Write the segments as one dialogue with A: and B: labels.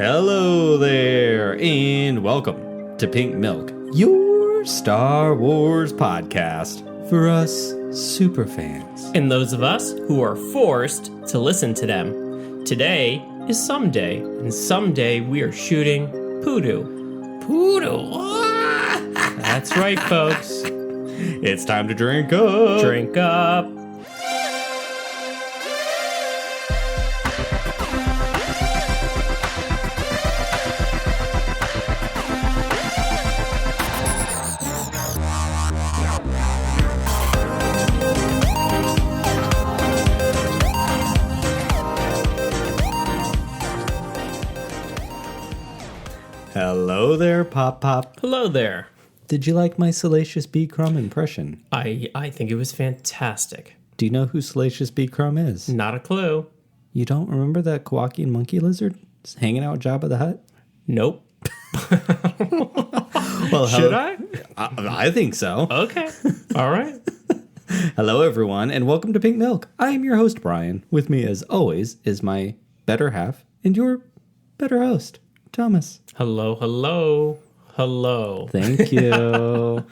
A: Hello there, and welcome to Pink Milk, your Star Wars podcast for us superfans.
B: And those of us who are forced to listen to them. Today is someday, and someday we are shooting PooDoo.
A: PooDoo!
B: That's right, folks.
A: It's time to drink up.
B: Drink up.
A: Hello there, Pop Pop.
B: Hello there.
A: Did you like my Salacious B. Crumb impression?
B: I think it was fantastic.
A: Do you know who Salacious B. Crumb is?
B: Not a clue.
A: You don't remember that Kowakian monkey lizard hanging out with Jabba the Hutt?
B: Nope.
A: Well,
B: Should I?
A: I think so.
B: Okay. All right.
A: Hello, everyone, and welcome to Pink Milk. I am your host, Brian. With me, as always, is my better half and your better host, Thomas.
B: Hello, hello, hello.
A: Thank you.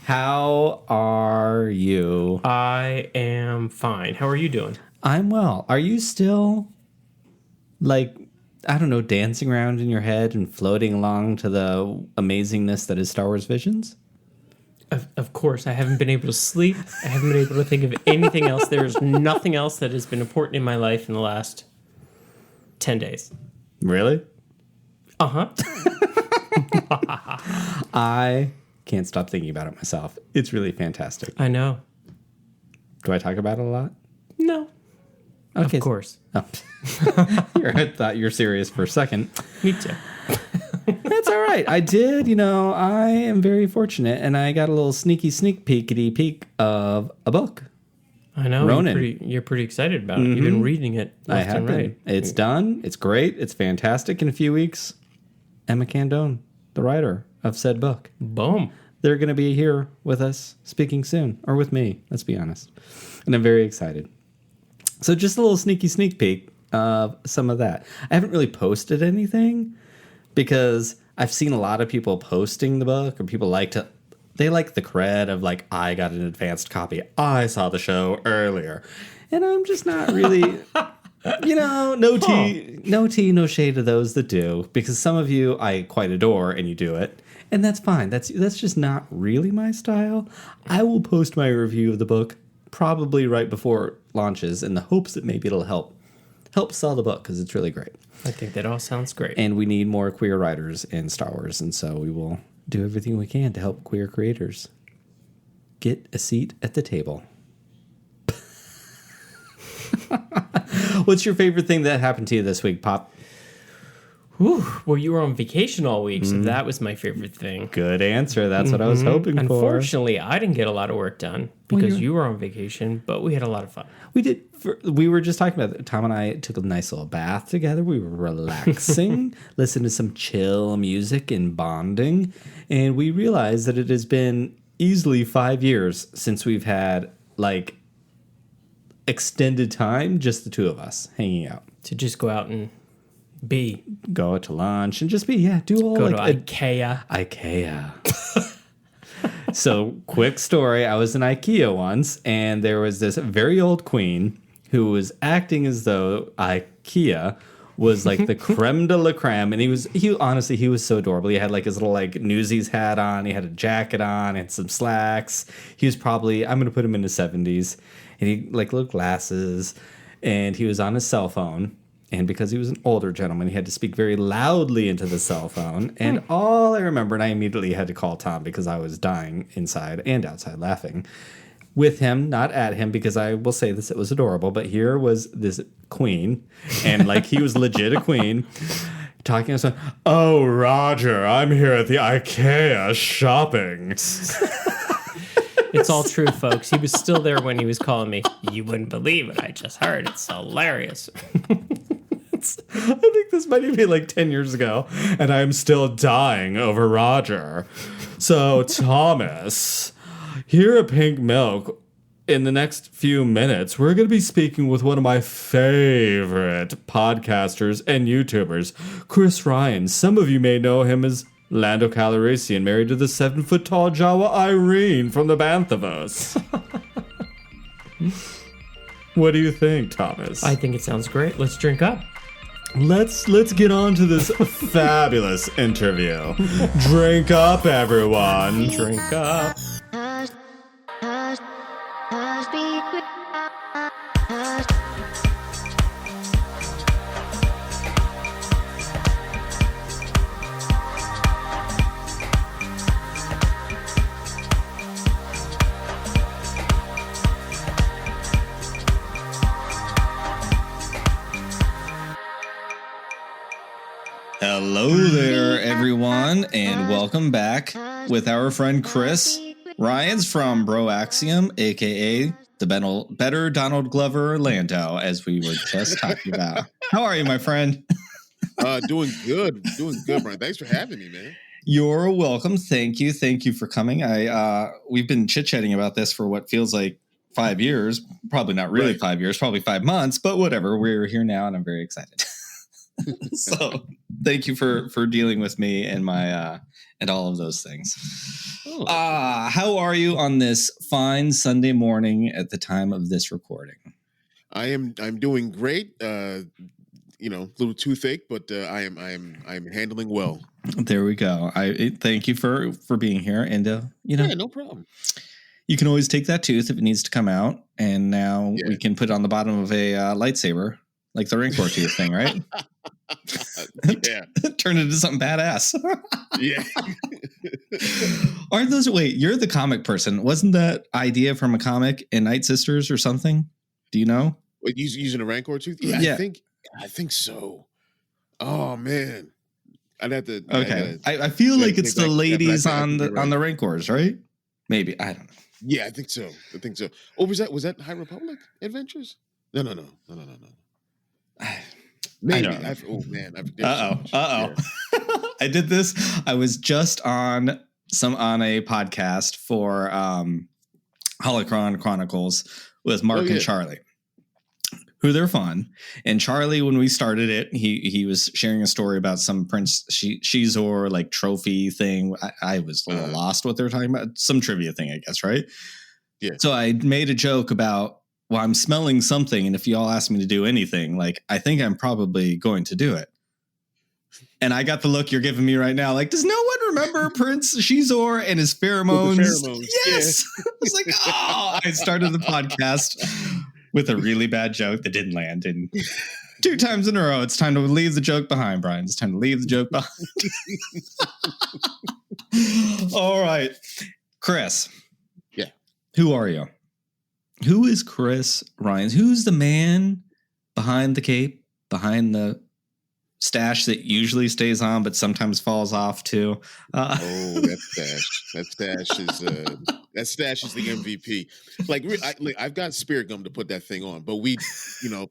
A: How are you?
B: I am fine. How are you doing?
A: I'm well. Are you still, dancing around in your head and floating along to the amazingness that is Star Wars Visions?
B: Of course, I haven't been able to sleep. I haven't been able to think of anything else. There's nothing else that has been important in my life in the last 10 days.
A: Really?
B: Uh-huh.
A: I can't stop thinking about it myself. It's really fantastic.
B: I know.
A: Do I talk about it a lot?
B: No.
A: Okay.
B: Of course.
A: Oh. I thought you were serious for a second.
B: Me too.
A: That's all right. I did, I am very fortunate, and I got a little sneak peekity peek of a book.
B: I know.
A: Ronin.
B: You're pretty excited about it. You've been reading it left and right.
A: It's done. It's great. It's fantastic. In a few weeks, Emma Candone, the writer of said book.
B: Boom.
A: They're going to be here with us speaking soon, or with me, let's be honest. And I'm very excited. So just a little sneak peek of some of that. I haven't really posted anything because I've seen a lot of people posting the book, or people they like the cred of I got an advanced copy. I saw the show earlier. And I'm just not really, no tea, no shade to those that do, because some of you I quite adore and you do it. And that's fine. That's just not really my style. I will post my review of the book probably right before it launches in the hopes that maybe it'll help sell the book, because it's really great.
B: I think that all sounds great.
A: And we need more queer writers in Star Wars, and so we will do everything we can to help queer creators get a seat at the table. What's your favorite thing that happened to you this week, Pop?
B: Whew. Well, you were on vacation all week, so that was my favorite thing.
A: Good answer. That's what I was hoping for.
B: Unfortunately, I didn't get a lot of work done because you were on vacation, but we had a lot of fun.
A: We did. We were just talking about it. Tom and I took a nice little bath together. We were relaxing, listened to some chill music and bonding. And we realized that it has been easily 5 years since we've had, extended time, just the two of us hanging out.
B: To just go out and
A: go out to lunch and just do all
B: go to IKEA.
A: So, quick story. I was in IKEA once, and there was this very old queen who was acting as though IKEA was the creme de la creme. And he was so adorable. He had his little Newsies hat on. He had a jacket on and some slacks. He was probably, I'm going to put him in his 70s. And he little glasses, and he was on his cell phone. And because he was an older gentleman, he had to speak very loudly into the cell phone. And all I remember, and I immediately had to call Tom because I was dying inside and outside laughing with him, not at him, because I will say this, it was adorable. But here was this queen, and he was legit a queen, talking to someone, "Oh, Roger, I'm here at the IKEA shopping."
B: It's all true, folks. He was still there when he was calling me. You wouldn't believe it. I just heard. It's hilarious.
A: I think this might be 10 years ago, and I'm still dying over Roger. So, Thomas, here at Pink Milk, in the next few minutes, we're going to be speaking with one of my favorite podcasters and YouTubers, Chris Ryons. Some of you may know him as Lando Calrissian, married to the 7-foot-tall Jawa Irene from the Banthaverse. What do you think, Thomas?
B: I think it sounds great. Let's drink up.
A: Let's get on to this fabulous interview. Drink up, everyone.
B: Drink up.
C: Hello there, everyone, and welcome back with our friend Chris Ryons from Broaxium, aka the better Donald Glover Lando, as we were just talking about. How are you, my friend?
D: Doing good, Brian. Thanks for having me, man.
C: You're welcome. Thank you for coming. We've been chit-chatting about this for what feels like 5 years. Probably not really 5 years, probably 5 months, but whatever. We're here now, and I'm very excited. So thank you for dealing with me and my and all of those things. How are you on this fine Sunday morning at the time of this recording?
D: I'm doing great. A little toothache, but I'm handling well.
C: There we go. I thank you for being here, and
D: yeah, no problem.
C: You can always take that tooth if it needs to come out, and now we can put it on the bottom of a lightsaber, like the Rancor tooth thing, right?
D: Yeah.
C: Turn it into something badass.
D: Yeah.
C: Aren't those? Wait, you're the comic person. Wasn't that idea from a comic in Night Sisters or something? Do you know?
D: What, using a Rancor tooth? Yeah, I think so. Oh man, I'd have to.
C: Okay, I feel like it's the ladies on the Rancors, right? Maybe, I don't know.
D: Yeah, I think so. Oh, was that High Republic Adventures? No. Maybe. Oh man.
C: Uh-oh. I did this. I was just on a podcast for Holocron Chronicles with Mark and Charlie, who they're fun. And Charlie, when we started it, he was sharing a story about some Prince Shizor like trophy thing. I was a little lost what they were talking about. Some trivia thing, I guess, right?
D: Yeah.
C: So I made a joke about, well, I'm smelling something, and if y'all ask me to do anything, like, I think I'm probably going to do it. And I got the look you're giving me right now. Like, does no one remember Prince Shizor and his pheromones? Yes. Yeah. I was like, I started the podcast with a really bad joke that didn't land. And 2 times in a row, it's time to leave the joke behind, Brian. It's time to leave the joke behind. All right. Chris.
D: Yeah.
C: Who are you? Who is Chris Ryons? Who's the man behind the cape, behind the stash that usually stays on but sometimes falls off too?
D: That stash is the MVP. I've got spirit gum to put that thing on, but we,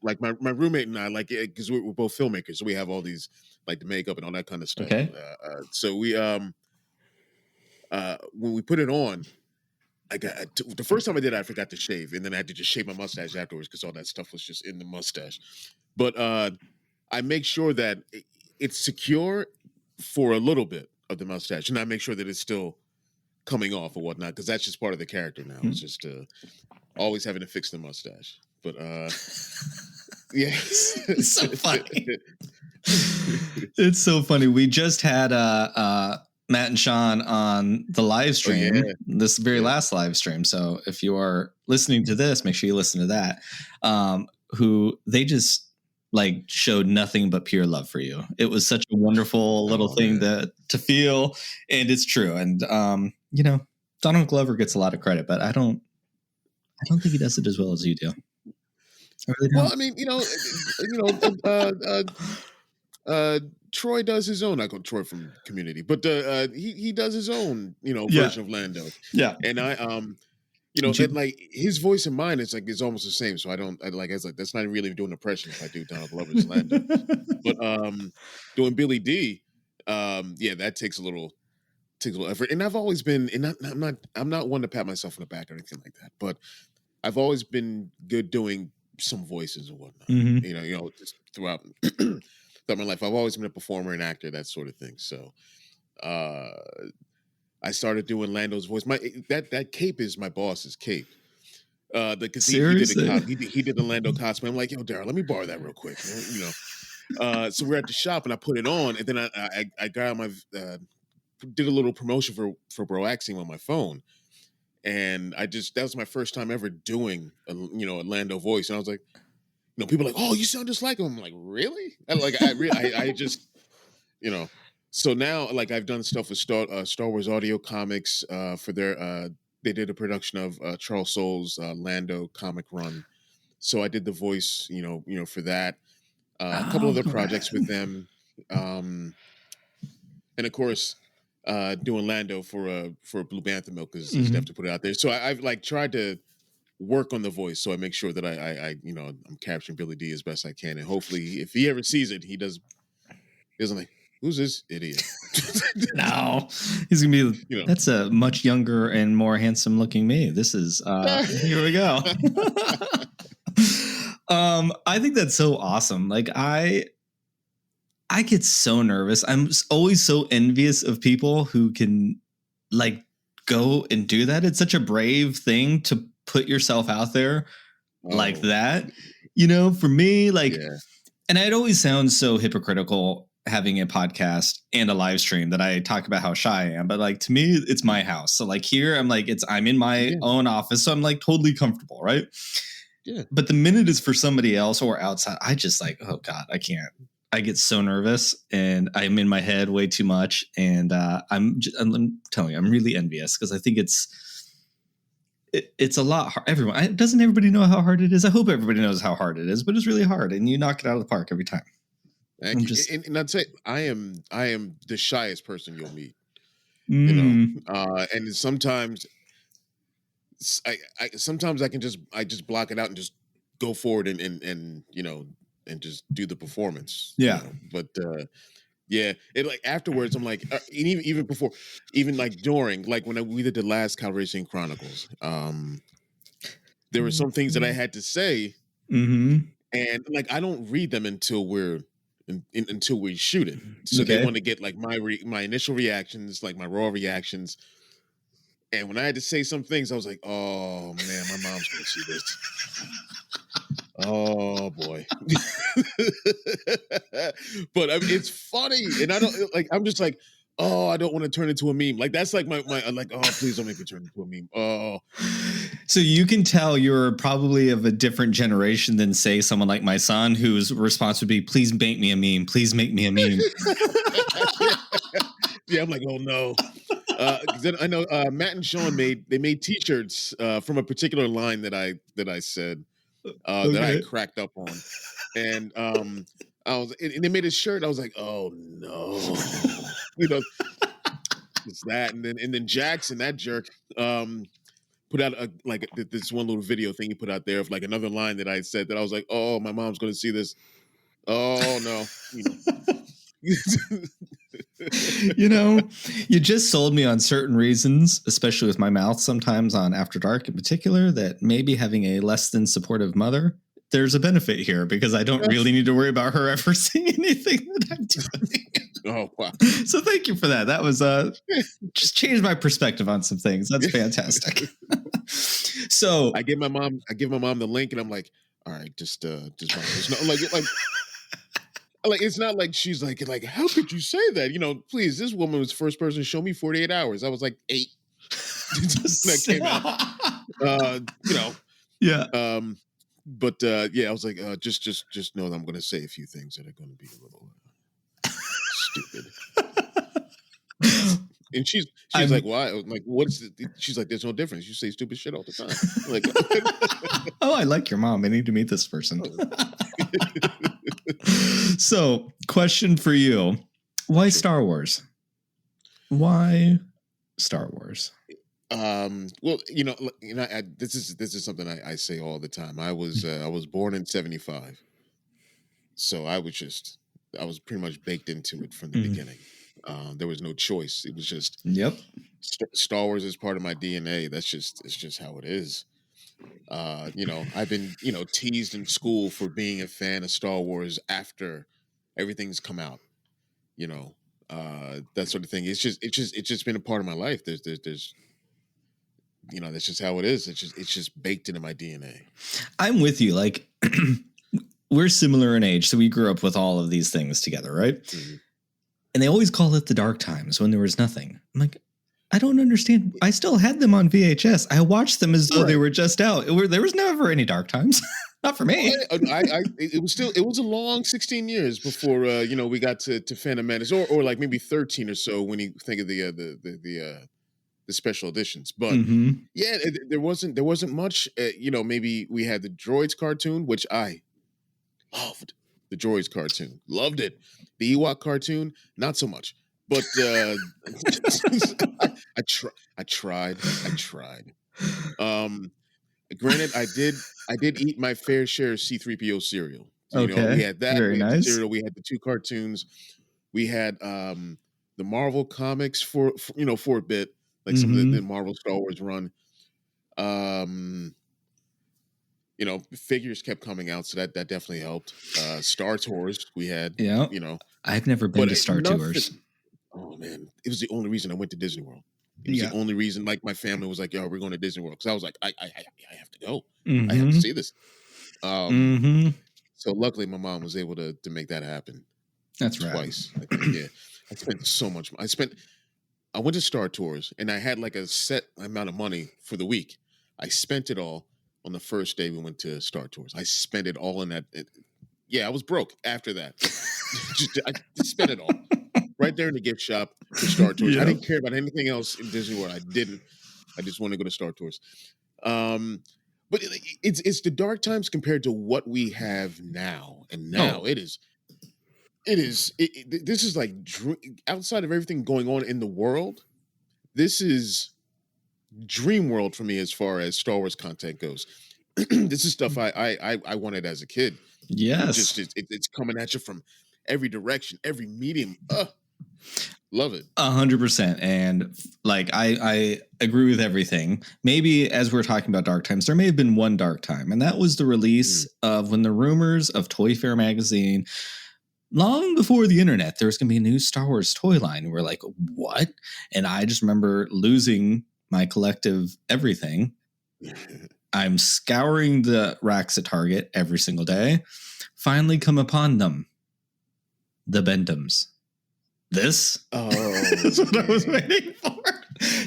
D: like my roommate and I, like, because we're both filmmakers, so we have all these, like, the makeup and all that kind of stuff.
C: Okay.
D: So we when we put it on, the first time I did it, I forgot to shave, and then I had to just shave my mustache afterwards because all that stuff was just in the mustache. But I make sure that it's secure for a little bit of the mustache, and I make sure that it's still coming off or whatnot, because that's just part of the character now. It's just always having to fix the mustache. But yes,
C: it's so funny. It's so funny. We just had Matt and Sean on the live stream, this very last live stream. So if you are listening to this, make sure you listen to that. Who they just like showed nothing but pure love for you. It was such a wonderful little thing to feel, and it's true. And Donald Glover gets a lot of credit, but I don't think he does it as well as you do. I really don't.
D: Well, I mean, Troy does his own. I call Troy from Community, but he does his own, version of Lando. Yeah, and and like his voice and mine is like it's almost the same. So I was like that's not really doing an impression if I do Donald Glover's Lando. But doing Billy D, that takes a little effort. And I've always been, and I'm not one to pat myself on the back or anything like that. But I've always been good doing some voices and whatnot.
C: Mhm.
D: Just throughout my life, I've always been a performer and actor, that sort of thing. So, I started doing Lando's voice. That cape is my boss's cape. Because he did he did the Lando cosplay. I'm like, yo, Daryl, let me borrow that real quick. So we're at the shop and I put it on, and then I got on my did a little promotion for Broaxium on my phone, and that was my first time ever doing a Lando voice, and I was like, people are like, oh, you sound just like him. I'm like, really? I just So now, like, I've done stuff with Star Wars audio comics for their. They did a production of Charles Soule's Lando comic run, so I did the voice, for that. A couple other projects with them, and of course, doing Lando for Blue Bantha Milk is have to put it out there. So I've like tried to work on the voice, so I make sure that I'm capturing Billy D as best I can, and hopefully, if he ever sees it, he doesn't like, who's this idiot?
C: No, he's gonna be. That's a much younger and more handsome looking me. This is. Here we go. I think that's so awesome. Like I get so nervous. I'm always so envious of people who can like go and do that. It's such a brave thing to put yourself out there like that. For me, and I'd always sound so hypocritical having a podcast and a live stream that I talk about how shy I am, but like to me, it's my house. So like here, I'm in my own office, so I'm like totally comfortable, right?
D: Yeah.
C: But the minute it's for somebody else or outside, I just like, oh God, I can't. I get so nervous and I'm in my head way too much. And I'm telling you, I'm really envious because I think it's a lot hard. Doesn't everybody know how hard it is? I hope everybody knows how hard it is, but it's really hard and you knock it out of the park every time.
D: And I'd say I am the shyest person you'll meet. And sometimes sometimes I can just block it out and just go forward and just do the performance.
C: Yeah.
D: But it like afterwards I'm like, even before, even like during, like when we did the last Calrissian Chronicles, there were some things that I had to say, and like I don't read them until we're shooting. So they want to get like my initial reactions, like my raw reactions. And when I had to say some things, I was like, oh man, my mom's gonna see this. Oh boy. But I mean, it's funny. And I don't like, I'm just like, oh, I don't want to turn into a meme. Like that's like my like, oh, please don't make me turn into a meme. Oh.
C: So you can tell you're probably of a different generation than say someone like my son, whose response would be, please make me a meme. Please make me a meme.
D: Yeah, I'm like, oh no. Then I know Matt and Sean made T-shirts from a particular line that I said that I cracked up on, and and they made a shirt. I was like, oh no, it's that, and then Jackson, that jerk, put out this one little video thing he put out there of like another line that I said that I was like, oh, my mom's gonna see this. Oh no.
C: You just sold me on certain reasons, especially with my mouth sometimes on After Dark in particular, that maybe having a less than supportive mother, there's a benefit here because I don't really need to worry about her ever seeing anything that I'm doing.
D: Oh, wow.
C: So thank you for that. That was just changed my perspective on some things. That's fantastic. So
D: I give my mom the link and I'm like, all right, just like it's not like she's like how could you say that? Please, this woman was the first person to show me 48 hours. I was like 8. That came out.
C: Yeah.
D: But I was like, just know that I'm going to say a few things that are going to be a little stupid. And she's like, why? I'm like, what's she's like, there's no difference. You say stupid shit all the time. I'm like,
C: oh, I like your mom. I need to meet this person. So, question for you. Why Star Wars? Why Star Wars?
D: Well, this is something I say all the time. I was born in 75. So I was pretty much baked into it from the beginning. There was no choice. It was just
C: Star
D: Wars is part of my DNA. It's just how it is. I've been, teased in school for being a fan of Star Wars after everything's come out, that sort of thing. It's just been a part of my life. There's that's just how it is. It's just baked into my DNA.
C: I'm with you. Like, we're similar in age, so we grew up with all of these things together, right? Mm-hmm. And they always call it the dark times when there was nothing. I'm like, I don't understand. I still had them on VHS. I watched them as though they were just out. There was never any dark times. Not for me.
D: It was a long 16 years before we got to Phantom Menace, or like maybe 13 or so when you think of the special editions. But there wasn't much. Maybe we had the Droids cartoon, which I loved. The Droids cartoon, loved it. The Ewok cartoon, not so much. But I tried. Granted, I did eat my fair share of C-3PO cereal. We had that.
C: Very nice.
D: Cereal. We had the 2 cartoons. We had the Marvel comics for a bit, like some of the Marvel Star Wars run. Figures kept coming out, so that definitely helped. Star Tours we had.
C: Yeah. I've never been to Star Tours.
D: Oh man, it was the only reason I went to Disney World. It was the only reason. Like my family was like, "Yo, we're going to Disney World," because I was like, "I have to go. I have to see this." So luckily, my mom was able to make that happen.
C: That's
D: twice. Right. I spent so much. I went to Star Tours, and I had like a set amount of money for the week. I spent it all on the first day we went to Star Tours. I spent it all in that. I was broke after that. I just spent it all. Right there in the gift shop for Star Tours. I didn't care about anything else in Disney World. I didn't. I just wanted to go to Star Tours. But it's the dark times compared to what we have now. And now this is like outside of everything going on in the world. This is dream world for me as far as Star Wars content goes. This is stuff I wanted as a kid.
C: Yes,
D: it's coming at you from every direction, every medium. Love it.
C: 100%. And like, I agree with everything. Maybe as we're talking about dark times, there may have been one dark time, and that was the release of when the rumors of Toy Fair magazine, long before the internet, there was going to be a new Star Wars toy line. We're like, what? And I just remember losing my collective everything. I'm scouring the racks at Target every single day. Finally come upon them. The Bentams. This?
D: Oh,
C: that's what I was waiting for.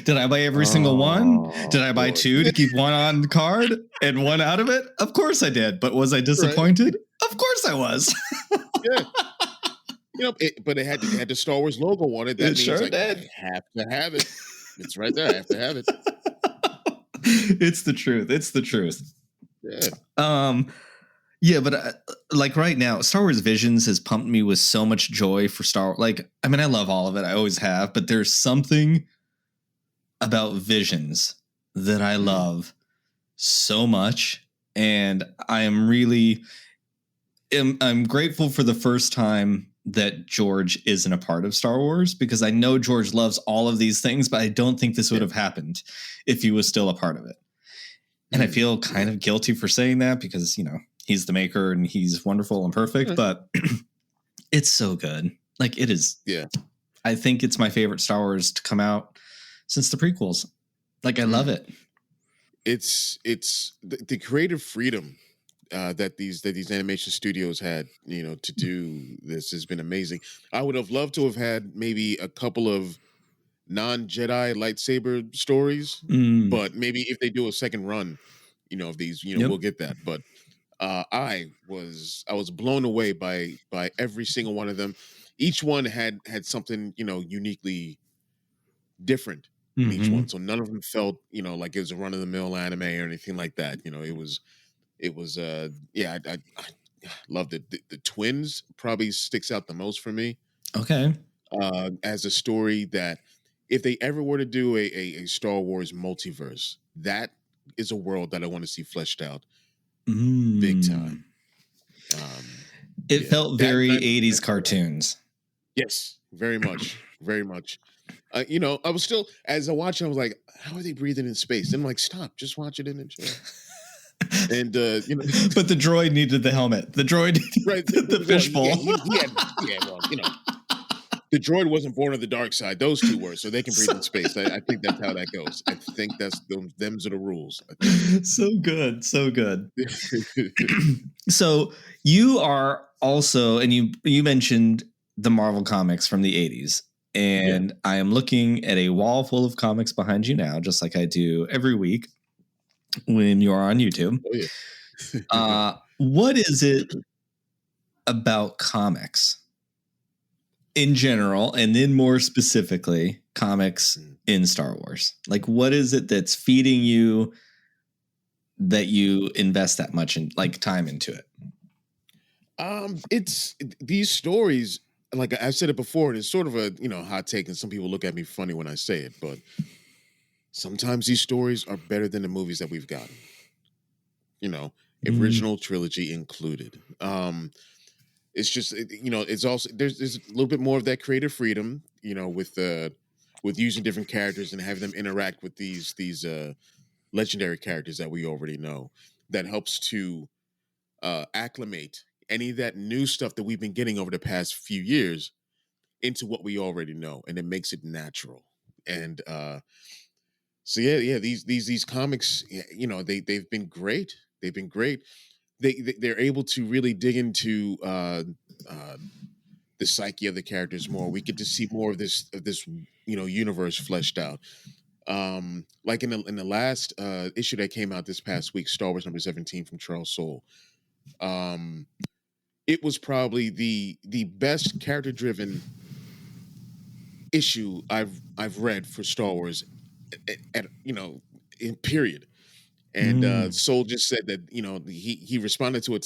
C: Did I buy every single one? Did I buy 2 to keep one on the card and one out of it? Of course I did. But was I disappointed? Right. Of course I was.
D: But it had the Star Wars logo on it. That means
C: sure
D: did. I have to have it. It's right there. I have to have it.
C: It's the truth. Yeah. Yeah, but like right now, Star Wars Visions has pumped me with so much joy for Star Wars. Like, I mean, I love all of it. I always have. But there's something about Visions that I love so much. And I am really I'm grateful for the first time that George isn't a part of Star Wars, because I know George loves all of these things, but I don't think this would have happened if he was still a part of it. And I feel kind of guilty for saying that because, he's the maker and he's wonderful and perfect, but it's so good. Like, it is.
D: Yeah.
C: I think it's my favorite Star Wars to come out since the prequels. Like, I love it.
D: It's the creative freedom that these animation studios had, to do this has been amazing. I would have loved to have had maybe a couple of non-Jedi lightsaber stories, but maybe if they do a second run, of these, we'll get that. But I was blown away by every single one of them. Each one had something, uniquely different in each one. So none of them felt, like it was a run of the mill anime or anything like that. It was I loved it. The twins probably sticks out the most for me.
C: Okay.
D: As a story that if they ever were to do a Star Wars multiverse, that is a world that I want to see fleshed out big time.
C: It felt very 80s cartoons.
D: Yes, very much. Very much. I was still, as I watched it, I was like, how are they breathing in space? And I'm like, stop, just watch it in the chair. And
C: but the droid needed the helmet. The droid
D: right,
C: the fishbowl.
D: The droid wasn't born on the dark side. Those two were, so they can breathe in space. I think that's how that goes. I think them's are the rules.
C: So good, so good. So you are also, and you mentioned the Marvel comics from the 80s. And I am looking at a wall full of comics behind you now, just like I do every week when you are on YouTube.
D: Oh, yeah.
C: What is it about comics in general, and then more specifically, comics in Star Wars? Like, what is it that's feeding you that you invest that much in, like, time into it?
D: It's these stories. Like I've said it before, and it's sort of a hot take, and some people look at me funny when I say it, but sometimes these stories are better than the movies that we've gotten. Original trilogy included. It's just it's also there's a little bit more of that creative freedom, with using different characters and having them interact with these legendary characters that we already know. That helps to acclimate any of that new stuff that we've been getting over the past few years into what we already know, and it makes it natural. And so these comics, they've been great. They've been great. They're able to really dig into the psyche of the characters more. We get to see more of this universe fleshed out. Like in the last issue that came out this past week, Star Wars number 17 from Charles Soule. It was probably the best character driven issue I've read for Star Wars in period. And Soule just said that he responded to a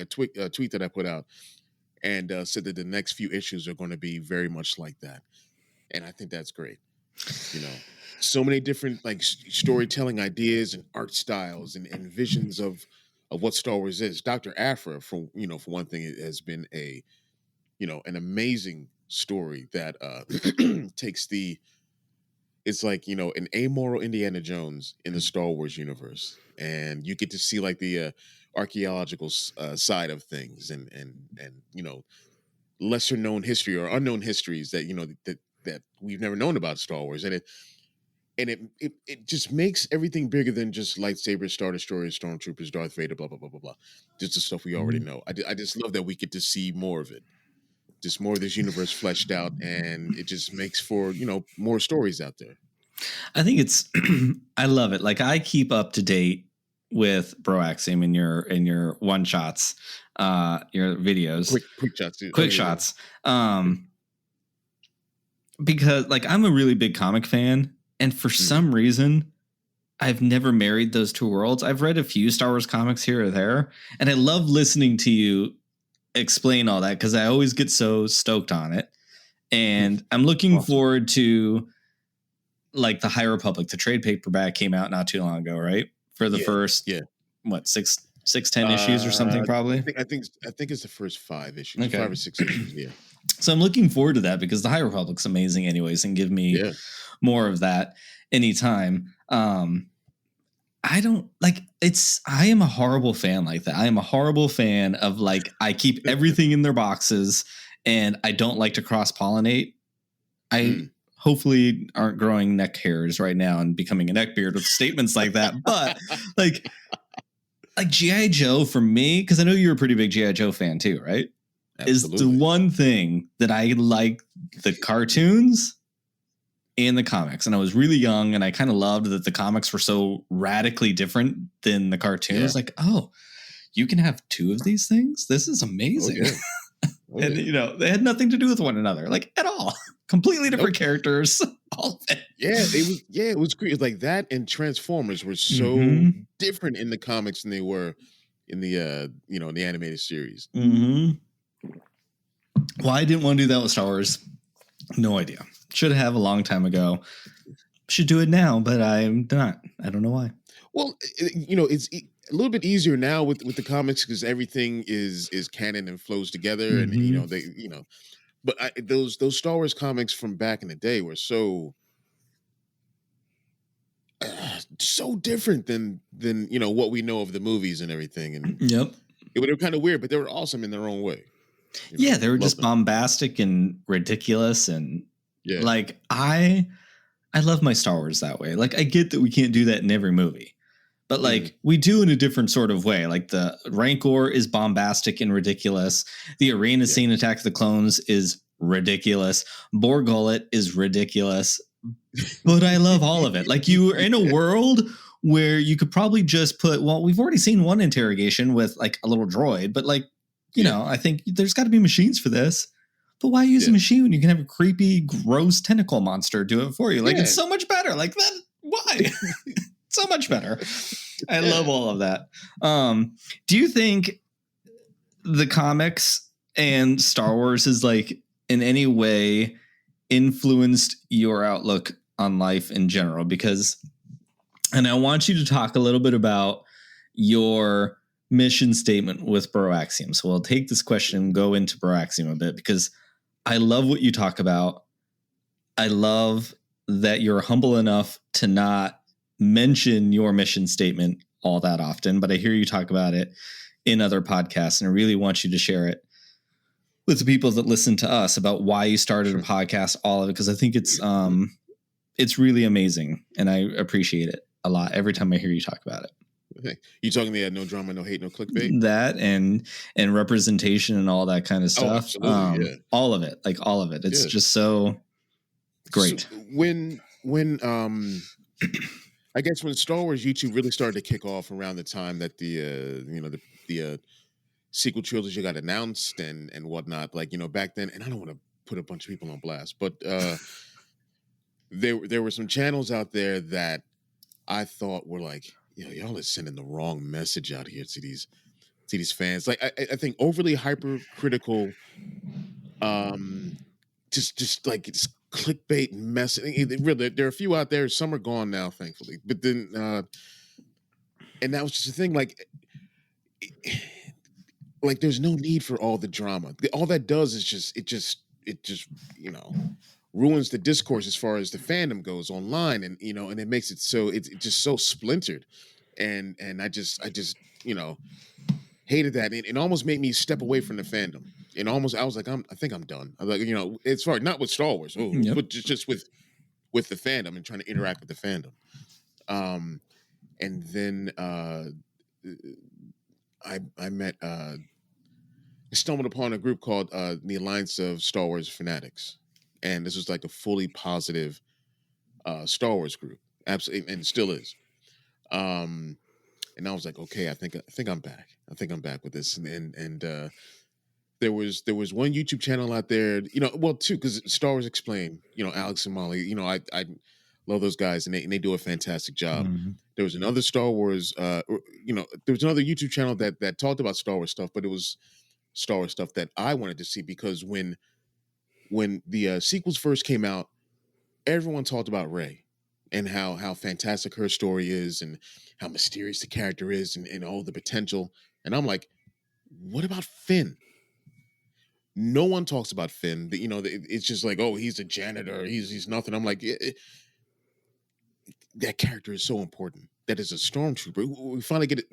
D: tweet that I put out, and said that the next few issues are going to be very much like that, and I think that's great. So many different storytelling ideas and art styles and visions of what Star Wars is. Dr. Aphra, for one thing, it has been an amazing story that takes it's like an amoral Indiana Jones in the Star Wars universe, and you get to see like the archaeological side of things, and lesser known history or unknown histories that that we've never known about Star Wars, and it just makes everything bigger than just lightsabers, Star Destroyers, Stormtroopers, Darth Vader, blah blah blah blah blah. Just the stuff we already know. I just love that we get to see more of it, just more of this universe fleshed out, and it just makes for more stories out there.
C: I think it's I love it. Like, I keep up to date with Broaxium in your one shots, your videos,
D: quick shots, dude.
C: Quick shots. Because like I'm a really big comic fan, and for some reason I've never married those two worlds. I've read a few Star Wars comics here or there, and I love listening to you explain all that because I always get so stoked on it. And I'm looking forward to like the High Republic. The trade paperback came out not too long ago, right? For the first, 10 issues or something, probably.
D: I think it's the first 5 issues, 5 or 6 issues. Yeah.
C: So I'm looking forward to that because the High Republic's amazing, anyways, and give me more of that anytime. I don't like it's. I am a horrible fan like that. I am a horrible fan of like I keep everything in their boxes, and I don't like to cross pollinate. I hopefully aren't growing neck hairs right now and becoming a neckbeard with statements like that. But like G.I. Joe for me, because I know you're a pretty big G.I. Joe fan too, right? Absolutely. Is the one thing that I like the cartoons and the comics. And I was really young and I kind of loved that the comics were so radically different than the cartoons. Like, oh, you can have 2 of these things? This is amazing. And they had nothing to do with one another, like at all. Completely different characters. All of it.
D: It was great. Like that and Transformers were so different in the comics than they were in the in the animated series.
C: Why I didn't want to do that with Star Wars? No idea. Should have a long time ago. Should do it now, but I'm not. I don't know why.
D: Well, it's a little bit easier now with the comics because everything is canon and flows together, and But those Star Wars comics from back in the day were so so different than what we know of the movies and everything. And
C: Yep.
D: they were kind of weird, but they were awesome in their own way.
C: Yeah, they were just
D: them.
C: bombastic and ridiculous, and like I love my Star Wars that way. Like I get that we can't do that in every movie, but like we do in a different sort of way. Like the Rancor is bombastic and ridiculous. The arena scene Attack of the Clones is ridiculous. Borg Gullet is ridiculous, but I love all of it. Like you are in a world where you could probably just put, well, we've already seen one interrogation with like a little droid, but like, you know, I think there's got to be machines for this. But why use a machine when you can have a creepy, gross tentacle monster do it for you? Like, it's so much better. Like, that, why? So much better. I love all of that. Do you think the comics and Star Wars is like in any way influenced your outlook on life in general? Because, and I want you to talk a little bit about your mission statement with Broaxium. So we'll take this question and go into Broaxium a bit, because I love what you talk about. I love that you're humble enough to not mention your mission statement all that often, but I hear you talk about it in other podcasts, and I really want you to share it with the people that listen to us about why you started a podcast, all of it, because I think it's really amazing, and I appreciate it a lot every time I hear you talk about it.
D: Okay. You talking about no drama, no hate, no clickbait?
C: That and representation and all that kind of stuff.
D: Oh, absolutely,
C: all of it, like all of it. It's just so great.
D: So when I guess when Star Wars YouTube really started to kick off around the time that the sequel trilogy got announced and whatnot, like, back then, and I don't want to put a bunch of people on blast, but there were some channels out there that I thought were like, y'all are sending the wrong message out here to these fans. Like I think overly hypercritical, just like it's clickbait messaging. Really, there are a few out there. Some are gone now, thankfully. But then, and that was just the thing. Like there's no need for all the drama. All that does is it just ruins the discourse as far as the fandom goes online, and and it makes it so it's just so splintered, and I just hated that. It almost made me step away from the fandom, and I was like, I think I'm done. I'm like, it's far not with Star Wars, but just with the fandom and trying to interact with the fandom. And then I met I stumbled upon a group called the Alliance of Star Wars Fanatics. And this was like a fully positive Star Wars group, absolutely, and still is. And I was like, okay, I think I'm back. I think I'm back with this. And there was one YouTube channel out there, well, two, because Star Wars Explained, Alex and Molly, I love those guys, and they do a fantastic job. Mm-hmm. There was another Star Wars, there was another YouTube channel that talked about Star Wars stuff, but it was Star Wars stuff that I wanted to see, because when the sequels first came out, everyone talked about Rey and how fantastic her story is and how mysterious the character is and all the potential. And I'm like, what about Finn? No one talks about Finn. It's just like, oh, he's a janitor. He's nothing. I'm like, that character is so important. That is a stormtrooper. We finally get it.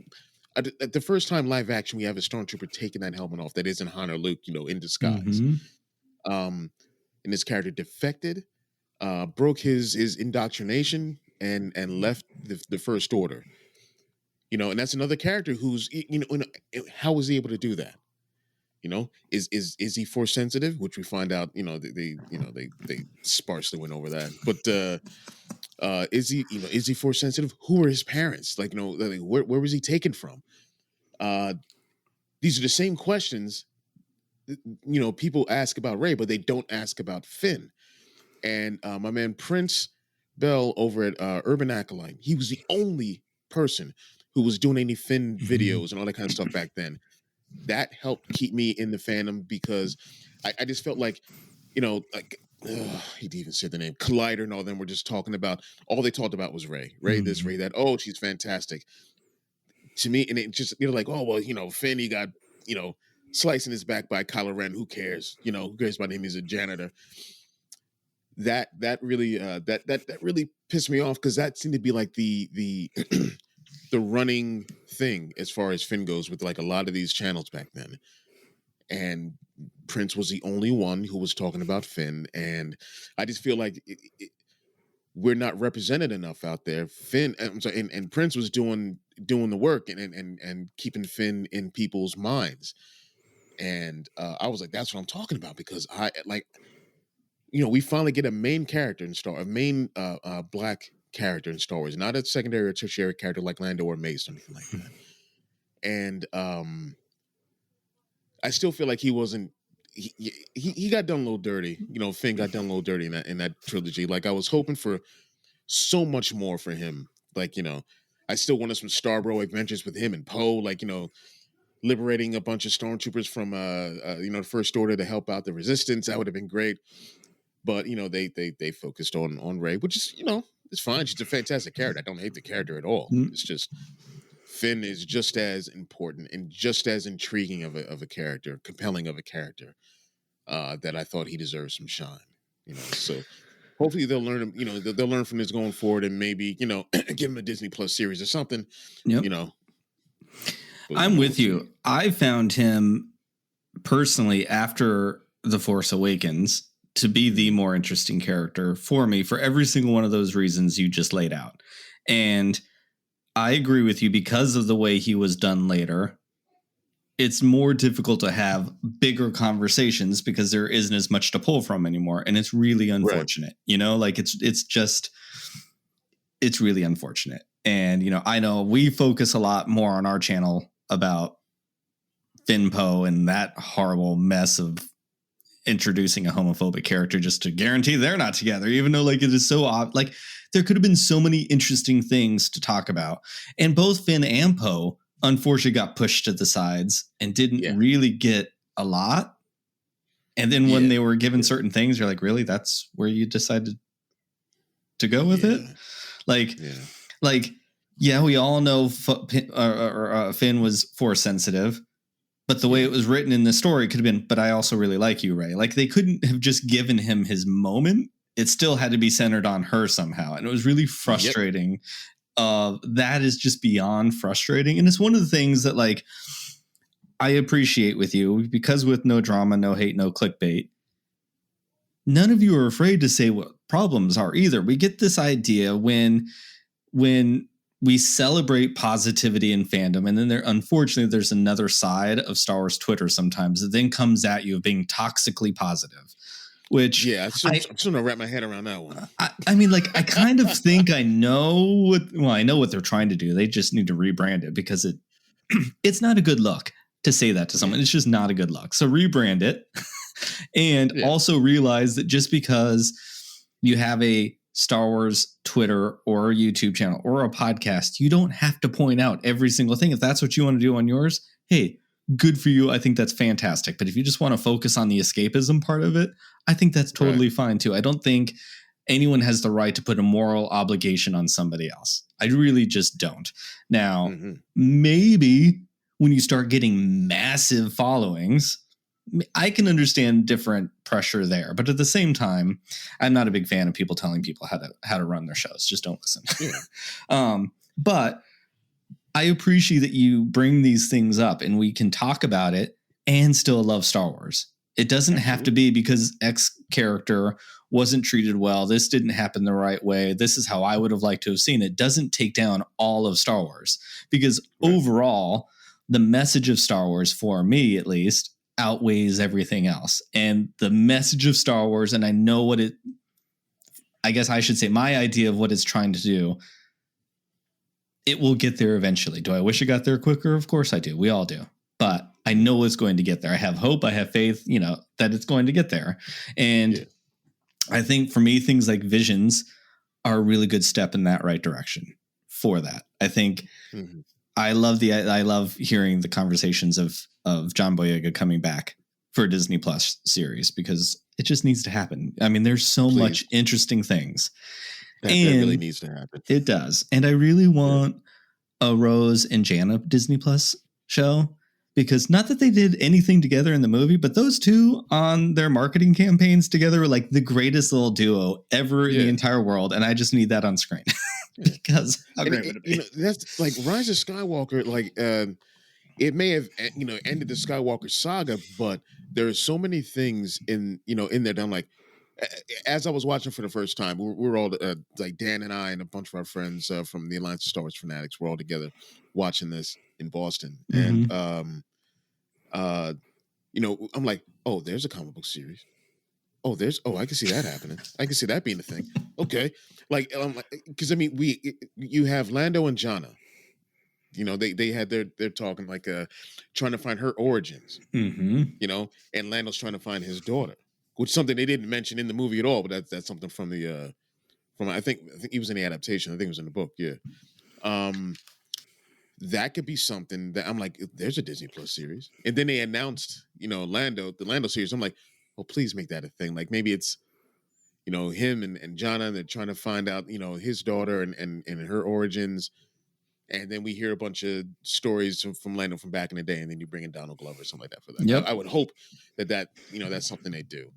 D: At the first time live action, we have a stormtrooper taking that helmet off. That isn't Han or Luke, in disguise. Mm-hmm. And this character defected, broke his indoctrination, and left the First Order. And that's another character who's how was he able to do that? Is he Force sensitive? Which we find out, they sparsely went over that. But is he Force sensitive? Who are his parents? Like, where was he taken from? These are the same questions people ask about Rey, but they don't ask about Finn. And my man Prince Bell over at Urban Acolyte, he was the only person who was doing any Finn videos and all that kind of stuff back then. That helped keep me in the fandom, because I just felt like, he even said the name Collider and all them were just talking about, all they talked about was Rey, this, Rey that. Oh, she's fantastic to me. And it just, like, oh, well, Finn, he got, slicing his back by Kylo Ren. Who cares? Who cares about him? He's a janitor. that really that really pissed me off, because that seemed to be like the the running thing as far as Finn goes with like a lot of these channels back then. And Prince was the only one who was talking about Finn, and I just feel like we're not represented enough out there. Finn, I'm sorry, and Prince was doing the work and keeping Finn in people's minds. And I was like, that's what I'm talking about, because I like, we finally get a main character in a main black character in Star Wars, not a secondary or tertiary character like Lando or Mace or anything like that. And I still feel like he wasn't. He got done a little dirty. Finn got done a little dirty in that trilogy. Like, I was hoping for so much more for him. Like, I still wanted some Starbro adventures with him and Poe. Like, liberating a bunch of stormtroopers from the First Order to help out the Resistance. That would have been great. But they focused on Rey, which is it's fine. She's a fantastic character. I don't hate the character at all. It's just Finn is just as important and just as intriguing of a character, compelling of a character, that I thought he deserves some shine. So hopefully they'll learn. They'll learn from this going forward, and maybe give him a Disney Plus series or something.
C: Yep. I'm with you. I found him personally after The Force Awakens to be the more interesting character for me for every single one of those reasons you just laid out. And I agree with you, because of the way he was done later, it's more difficult to have bigger conversations because there isn't as much to pull from anymore. And it's really unfortunate, like it's really unfortunate. And, I know we focus a lot more on our channel about Finn Poe and that horrible mess of introducing a homophobic character just to guarantee they're not together, even though like it is so odd. Like, there could have been so many interesting things to talk about. And both Finn and Poe unfortunately got pushed to the sides and didn't really get a lot. And then when they were given certain things, you're like, really, that's where you decided to go with it? We all know Finn was Force sensitive. But the way it was written in the story could have been, but I also really like you, Rey. Like, they couldn't have just given him his moment. It still had to be centered on her somehow. And it was really frustrating. That is just beyond frustrating. And it's one of the things that, like, I appreciate with you, because with no drama, no hate, no clickbait, none of you are afraid to say what problems are either. We get this idea when we celebrate positivity in fandom, and then unfortunately there's another side of Star Wars Twitter sometimes that then comes at you of being toxically positive, which
D: I'm still gonna wrap my head around that one.
C: I mean, like, I kind of think I know what they're trying to do. They just need to rebrand it, because it's not a good look to say that to someone. It's just not a good look. So rebrand it, and also realize that just because you have a Star Wars Twitter or a YouTube channel or a podcast, you don't have to point out every single thing. If that's what you want to do on yours, hey, good for you. I think that's fantastic. But if you just want to focus on the escapism part of it, I think that's totally fine too. I don't think anyone has the right to put a moral obligation on somebody else. I really just don't. Now, maybe when you start getting massive followings, I can understand different pressure there, but at the same time, I'm not a big fan of people telling people how to run their shows. Just don't listen. But I appreciate that you bring these things up, and we can talk about it and still love Star Wars. It doesn't have to be because X character wasn't treated well. This didn't happen the right way. This is how I would have liked to have seen it. Doesn't take down all of Star Wars, because overall, the message of Star Wars, for me at least, outweighs everything else. And the message of Star Wars, and I guess I should say my idea of what it's trying to do, it will get there eventually. Do I wish it got there quicker? Of course I do. We all do. But I know it's going to get there. I have hope. I have faith, that it's going to get there. And I think for me, things like Visions are a really good step in that right direction for that. I think I love hearing the conversations of John Boyega coming back for a Disney Plus series, because it just needs to happen. I mean, there's so much interesting things.
D: That really needs to happen.
C: It does. And I really want a Rose and Jana Disney Plus show, because not that they did anything together in the movie, but those two on their marketing campaigns together were like the greatest little duo ever in the entire world. And I just need that on screen because how great would it be?
D: That's like Rise of Skywalker. Like, it may have, ended the Skywalker saga, but there are so many things in there that I'm like, as I was watching for the first time, we're all like Dan and I and a bunch of our friends from the Alliance of Star Wars Fanatics. We're all together watching this in Boston, and I'm like, oh, there's a comic book series. I can see that happening. I can see that being a thing. Okay, like, because you have Lando and Jannah. They had they're talking like trying to find her origins. And Lando's trying to find his daughter, which is something they didn't mention in the movie at all, but that's something from the from I think he was in the adaptation. I think it was in the book. Yeah. That could be something that I'm like, there's a Disney Plus series. And then they announced, the Lando series. I'm like, oh, please make that a thing. Like maybe it's, him and Jannah, and they're trying to find out, his daughter and her origins. And then we hear a bunch of stories from Lando from back in the day, and then you bring in Donald Glover or something like that for that.
C: Yep.
D: I would hope that that's something they do.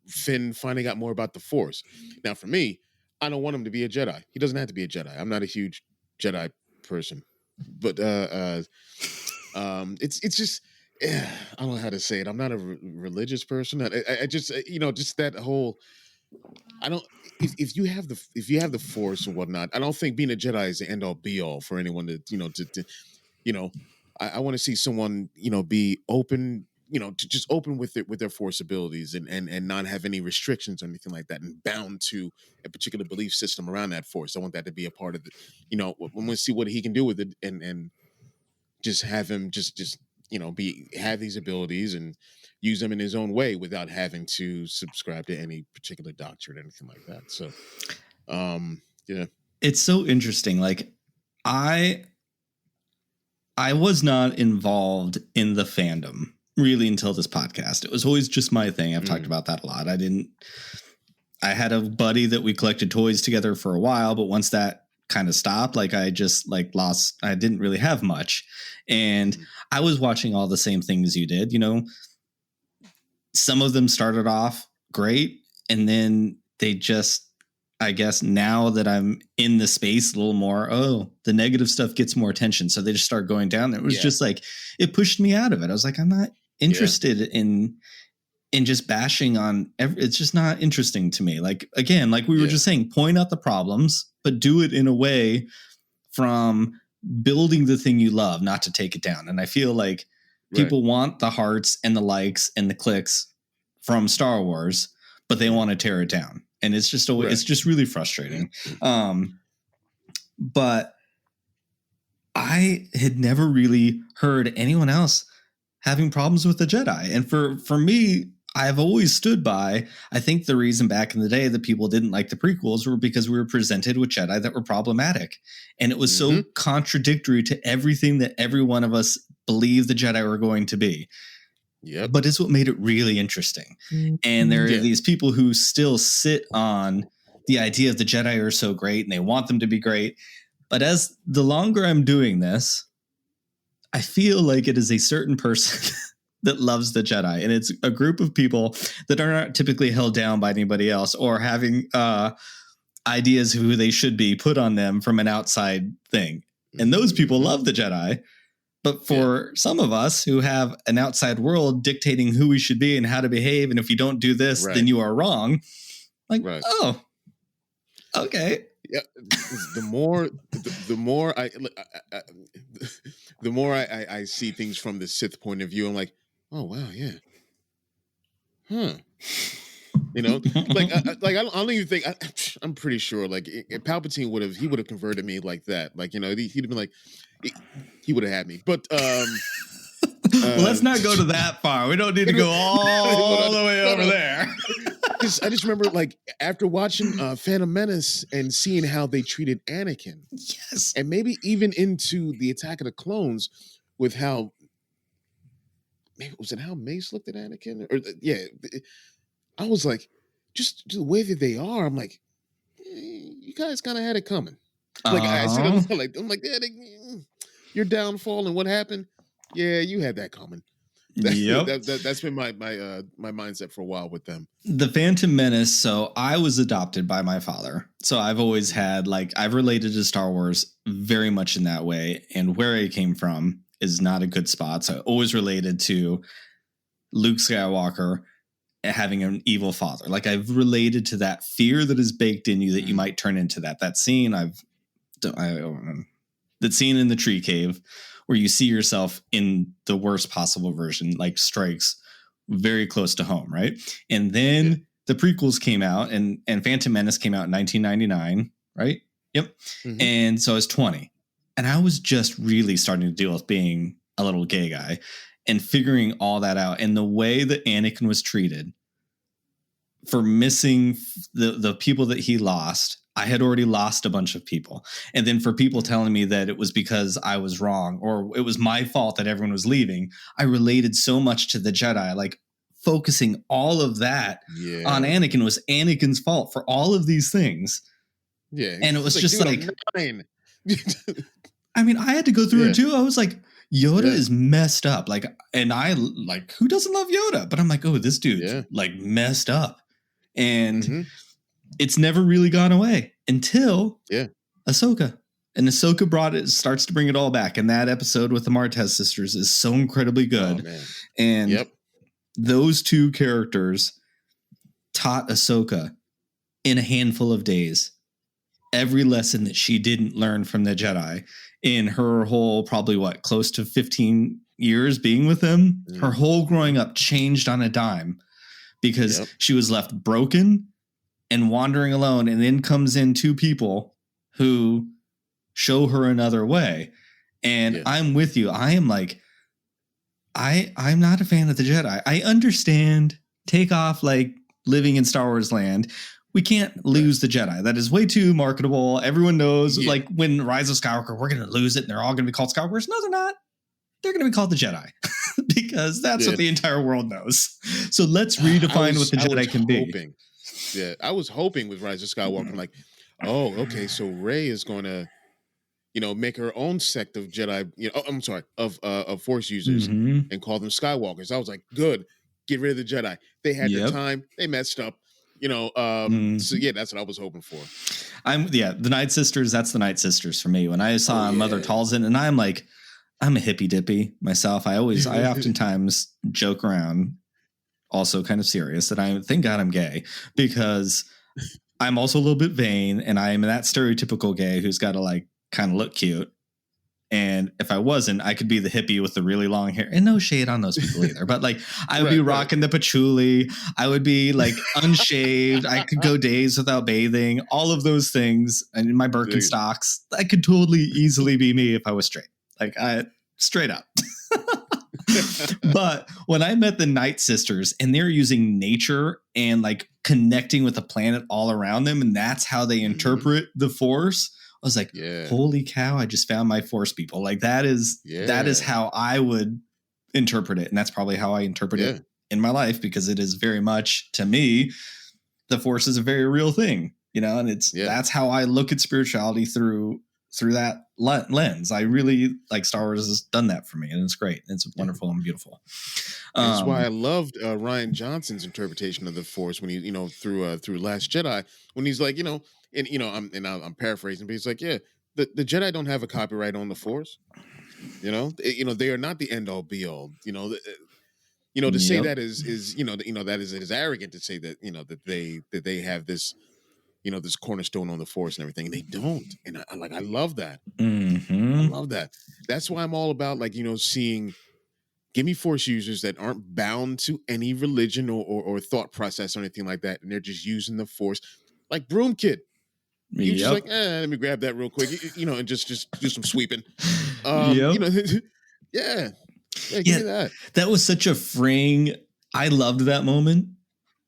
D: Finn finding out more about the Force. Now, for me, I don't want him to be a Jedi. He doesn't have to be a Jedi. I'm not a huge Jedi person, but it's just I don't know how to say it. I'm not a religious person. I just just that whole. I don't. If you have the Force or whatnot, I don't think being a Jedi is the end all be all for anyone to I want to see someone be open, just open with their Force abilities and not have any restrictions or anything like that, and bound to a particular belief system around that Force. I want that to be a part of the, I want to see what he can do with it, and just have him just have these abilities and use them in his own way without having to subscribe to any particular doctrine or anything like that. So, yeah,
C: it's so interesting. Like I was not involved in the fandom really until this podcast. It was always just my thing. I've talked about that a lot. I had a buddy that we collected toys together for a while, but once that kind of stopped, like I just I didn't really have much. And I was watching all the same things you did, some of them started off great, and then they just, I guess now that I'm in the space a little more, the negative stuff gets more attention. So they just start going down there. It was just like, it pushed me out of it. I was like, I'm not interested in just bashing on it's just not interesting to me. Like, again, like we were just saying, point out the problems, but do it in a way from building the thing you love, not to take it down. And I feel like people want the hearts and the likes and the clicks from Star Wars, but they want to tear it down. And it's just it's just really frustrating. But I had never really heard anyone else having problems with the Jedi. And for me, I've always stood by, I think the reason back in the day that people didn't like the prequels were because we were presented with Jedi that were problematic. And it was so contradictory to everything that every one of us believed the Jedi were going to be.
D: Yeah.
C: But it's what made it really interesting. And there are these people who still sit on the idea of the Jedi are so great and they want them to be great. But as the longer I'm doing this, I feel like it is a certain person that loves the Jedi. And it's a group of people that are not typically held down by anybody else or having ideas who they should be put on them from an outside thing. And those people love the Jedi. But for some of us who have an outside world dictating who we should be and how to behave, and if you don't do this, then you are wrong. Like, oh, okay.
D: Yeah. The more I see things from the Sith point of view, I'm like, oh wow, yeah, like I don't even think I'm pretty sure like Palpatine would have converted me like that, like he'd have been like he would have had me, but
C: well, let's not go to that far. We don't need to go all the way over there.
D: I just remember like after watching Phantom Menace and seeing how they treated Anakin, and maybe even into the Attack of the Clones with how. Was it how Mace looked at Anakin? Or I was like, just the way that they are. I'm like, you guys kind of had it coming. Like I said, I'm like, yeah, your downfall and what happened. Yeah, you had that coming.
C: Yep.
D: That's been my mindset for a while with them.
C: The Phantom Menace. So I was adopted by my father. So I've always had I've related to Star Wars very much in that way. And where I came from is not a good spot. So I always related to Luke Skywalker having an evil father. Like I've related to that fear that is baked in you that you might turn into that. That scene that scene in the tree cave where you see yourself in the worst possible version, strikes very close to home, right? And then the prequels came out, and Phantom Menace came out in 1999, right? Yep. Mm-hmm. And so I was 20, and I was just really starting to deal with being a little gay guy and figuring all that out. And the way that Anakin was treated for missing the people that he lost. I had already lost a bunch of people. And then for people telling me that it was because I was wrong or it was my fault that everyone was leaving, I related so much to the Jedi, focusing all of that on Anakin was Anakin's fault for all of these things.
D: Yeah.
C: And it was just
D: nine.
C: I mean, I had to go through it too. I was like, Yoda is messed up. And I who doesn't love Yoda? But I'm like, oh, this dude's messed up. And it's never really gone away until Ahsoka. And Ahsoka starts to bring it all back. And that episode with the Martez sisters is so incredibly good. Oh, and those two characters taught Ahsoka in a handful of days every lesson that she didn't learn from the Jedi in her whole probably close to 15 years being with them. Her whole growing up changed on a dime because she was left broken and wandering alone, and then comes in two people who show her another way. And I'm with you. I am I'm not a fan of the Jedi. I understand take off living in Star Wars land. We can't lose the Jedi. That is way too marketable. Everyone knows when Rise of Skywalker, we're going to lose it and they're all going to be called Skywalkers. No, they're not. They're going to be called the Jedi because that's what the entire world knows. So let's redefine what the Jedi can be.
D: Yeah, I was hoping with Rise of Skywalker, I'm like, oh, okay, so Rey is going to, make her own sect of Jedi, of Force users and call them Skywalkers. I was like, good, get rid of the Jedi. They had the time, they messed up, So that's what I was hoping for.
C: The Night Sisters. That's the Night Sisters for me. When I saw Mother Talzin, and I'm a hippy dippy myself. I oftentimes joke around. Also kind of serious that thank God I'm gay because I'm also a little bit vain and I am that stereotypical gay who's got to kind of look cute. And if I wasn't, I could be the hippie with the really long hair and no shade on those people either. But I would be rocking the patchouli. I would be unshaved. I could go days without bathing, all of those things. And my Birkenstocks, I could totally easily be me if I was straight. Straight up. But when I met the Night Sisters and they're using nature and connecting with the planet all around them, and that's how they interpret the Force, I was like, holy cow, I just found my Force people. That is how I would interpret it. And that's probably how I interpret it in my life because it is very much, to me, the Force is a very real thing, and that's how I look at spirituality through that lens. I really Star Wars has done that for me, and it's great. It's wonderful and beautiful.
D: That's why I loved Rian Johnson's interpretation of the Force when he, through Last Jedi, when he's I'm paraphrasing, but he's like, the Jedi don't have a copyright on the Force. They are not the end all be all. To say that is that is arrogant to say that that they have this. This cornerstone on the Force and everything, and they don't. And I love that. I love that. That's why I'm all about seeing, give me Force users that aren't bound to any religion or thought process or anything like that, and they're just using the Force, like Broom Kid. You just let me grab that real quick, and just do some sweeping. Give me that.
C: That was such a freeing. I loved that moment.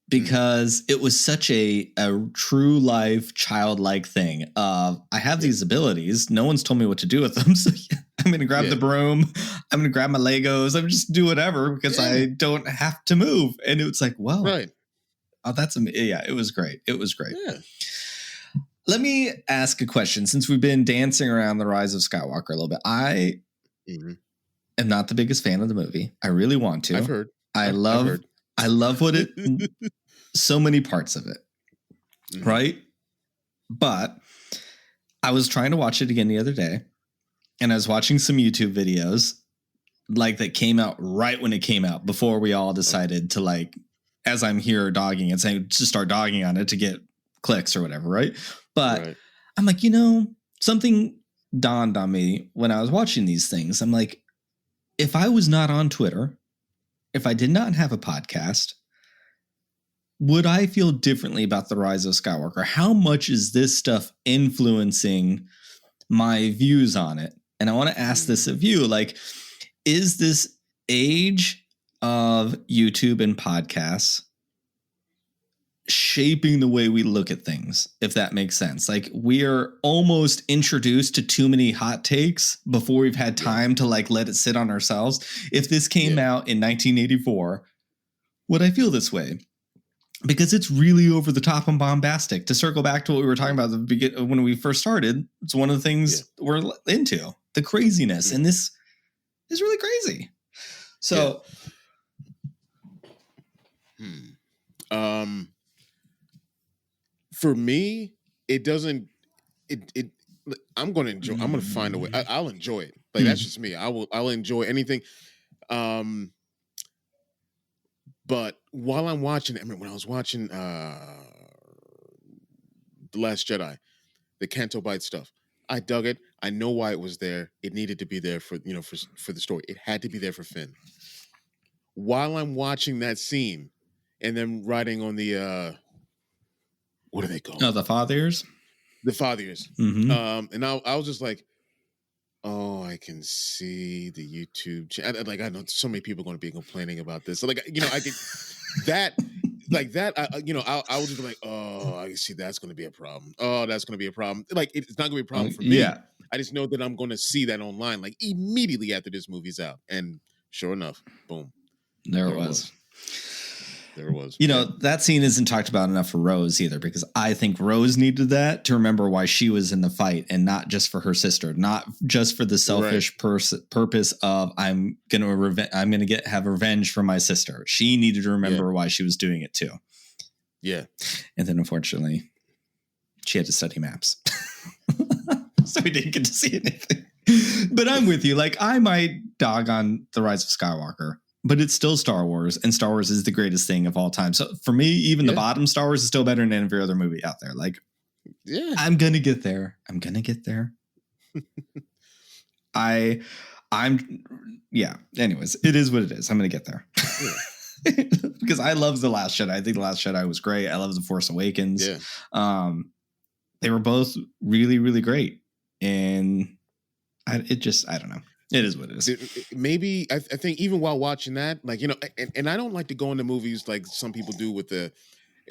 C: Because it was such a true life childlike thing. I have these abilities. No one's told me what to do with them. So I'm going to grab the broom. I'm going to grab my Legos. I'm just do whatever because I don't have to move. And it was wow.
D: Right.
C: Oh, that's amazing. Yeah, it was great. It was great.
D: Yeah.
C: Let me ask a question. Since we've been dancing around the Rise of Skywalker a little bit, I am not the biggest fan of the movie. I really want to.
D: I've heard.
C: I love what it, so many parts of it, right? But I was trying to watch it again the other day, and I was watching some YouTube videos like that came out right when it came out, before we all decided to, like, as I'm here dogging and saying to start dogging on it to get clicks or whatever, right? But I'm like, something dawned on me when I was watching these things. I'm like, if I was not on Twitter, if I did not have a podcast, would I feel differently about The Rise of Skywalker? How much is this stuff influencing my views on it? And I want to ask this of you, like, is this age of YouTube and podcasts shaping the way we look at things, if that makes sense? Like, we are almost introduced to too many hot takes before we've had time to, like, let it sit on ourselves. If this came out in 1984, would I feel this way? Because it's really over the top and bombastic. To circle back to what we were talking about at the beginning, when we first started, it's one of the things we're into, the craziness. And this is really crazy. So,
D: for me, it doesn't. I'm going to enjoy. I'm going to find a way. I'll enjoy it. Like, that's just me. I'll enjoy anything. But while I'm watching, I mean, when I was watching The Last Jedi, the Canto Bight stuff, I dug it. I know why it was there. It needed to be there for the story. It had to be there for Finn. While I'm watching that scene, and then riding on the what are they called?
C: Oh, the Fathers.
D: The Fathers. And I was just like, oh, I can see the YouTube channel. Like, I know so many people are going to be complaining about this. So, like, I could that, like that. I was just like, oh, I can see that's going to be a problem. Oh, that's going to be a problem. Like, it's not going to be a problem for me.
C: Yeah.
D: I just know that I'm going to see that online, like, immediately after this movie's out. And sure enough, boom,
C: there it was.
D: There it was.
C: That scene isn't talked about enough for Rose either, because I think Rose needed that to remember why she was in the fight, and not just for her sister, not just for the selfish purpose of I'm going to have revenge for my sister. She needed to remember why she was doing it too. Yeah. And then unfortunately she had to study maps. So we didn't get to see anything. But I'm with you. Like, I might dog on The Rise of Skywalker, but it's still Star Wars, and Star Wars is the greatest thing of all time. So for me, even the bottom Star Wars is still better than every other movie out there. Like, I'm going to get there. Anyways, it is what it is. I'm going to get there. Because I love The Last Jedi. I think The Last Jedi was great. I love The Force Awakens. They were both really, really great. And I don't know. It is what it is.
D: Maybe I think even while watching that, like, and I don't like to go into movies like some people do with and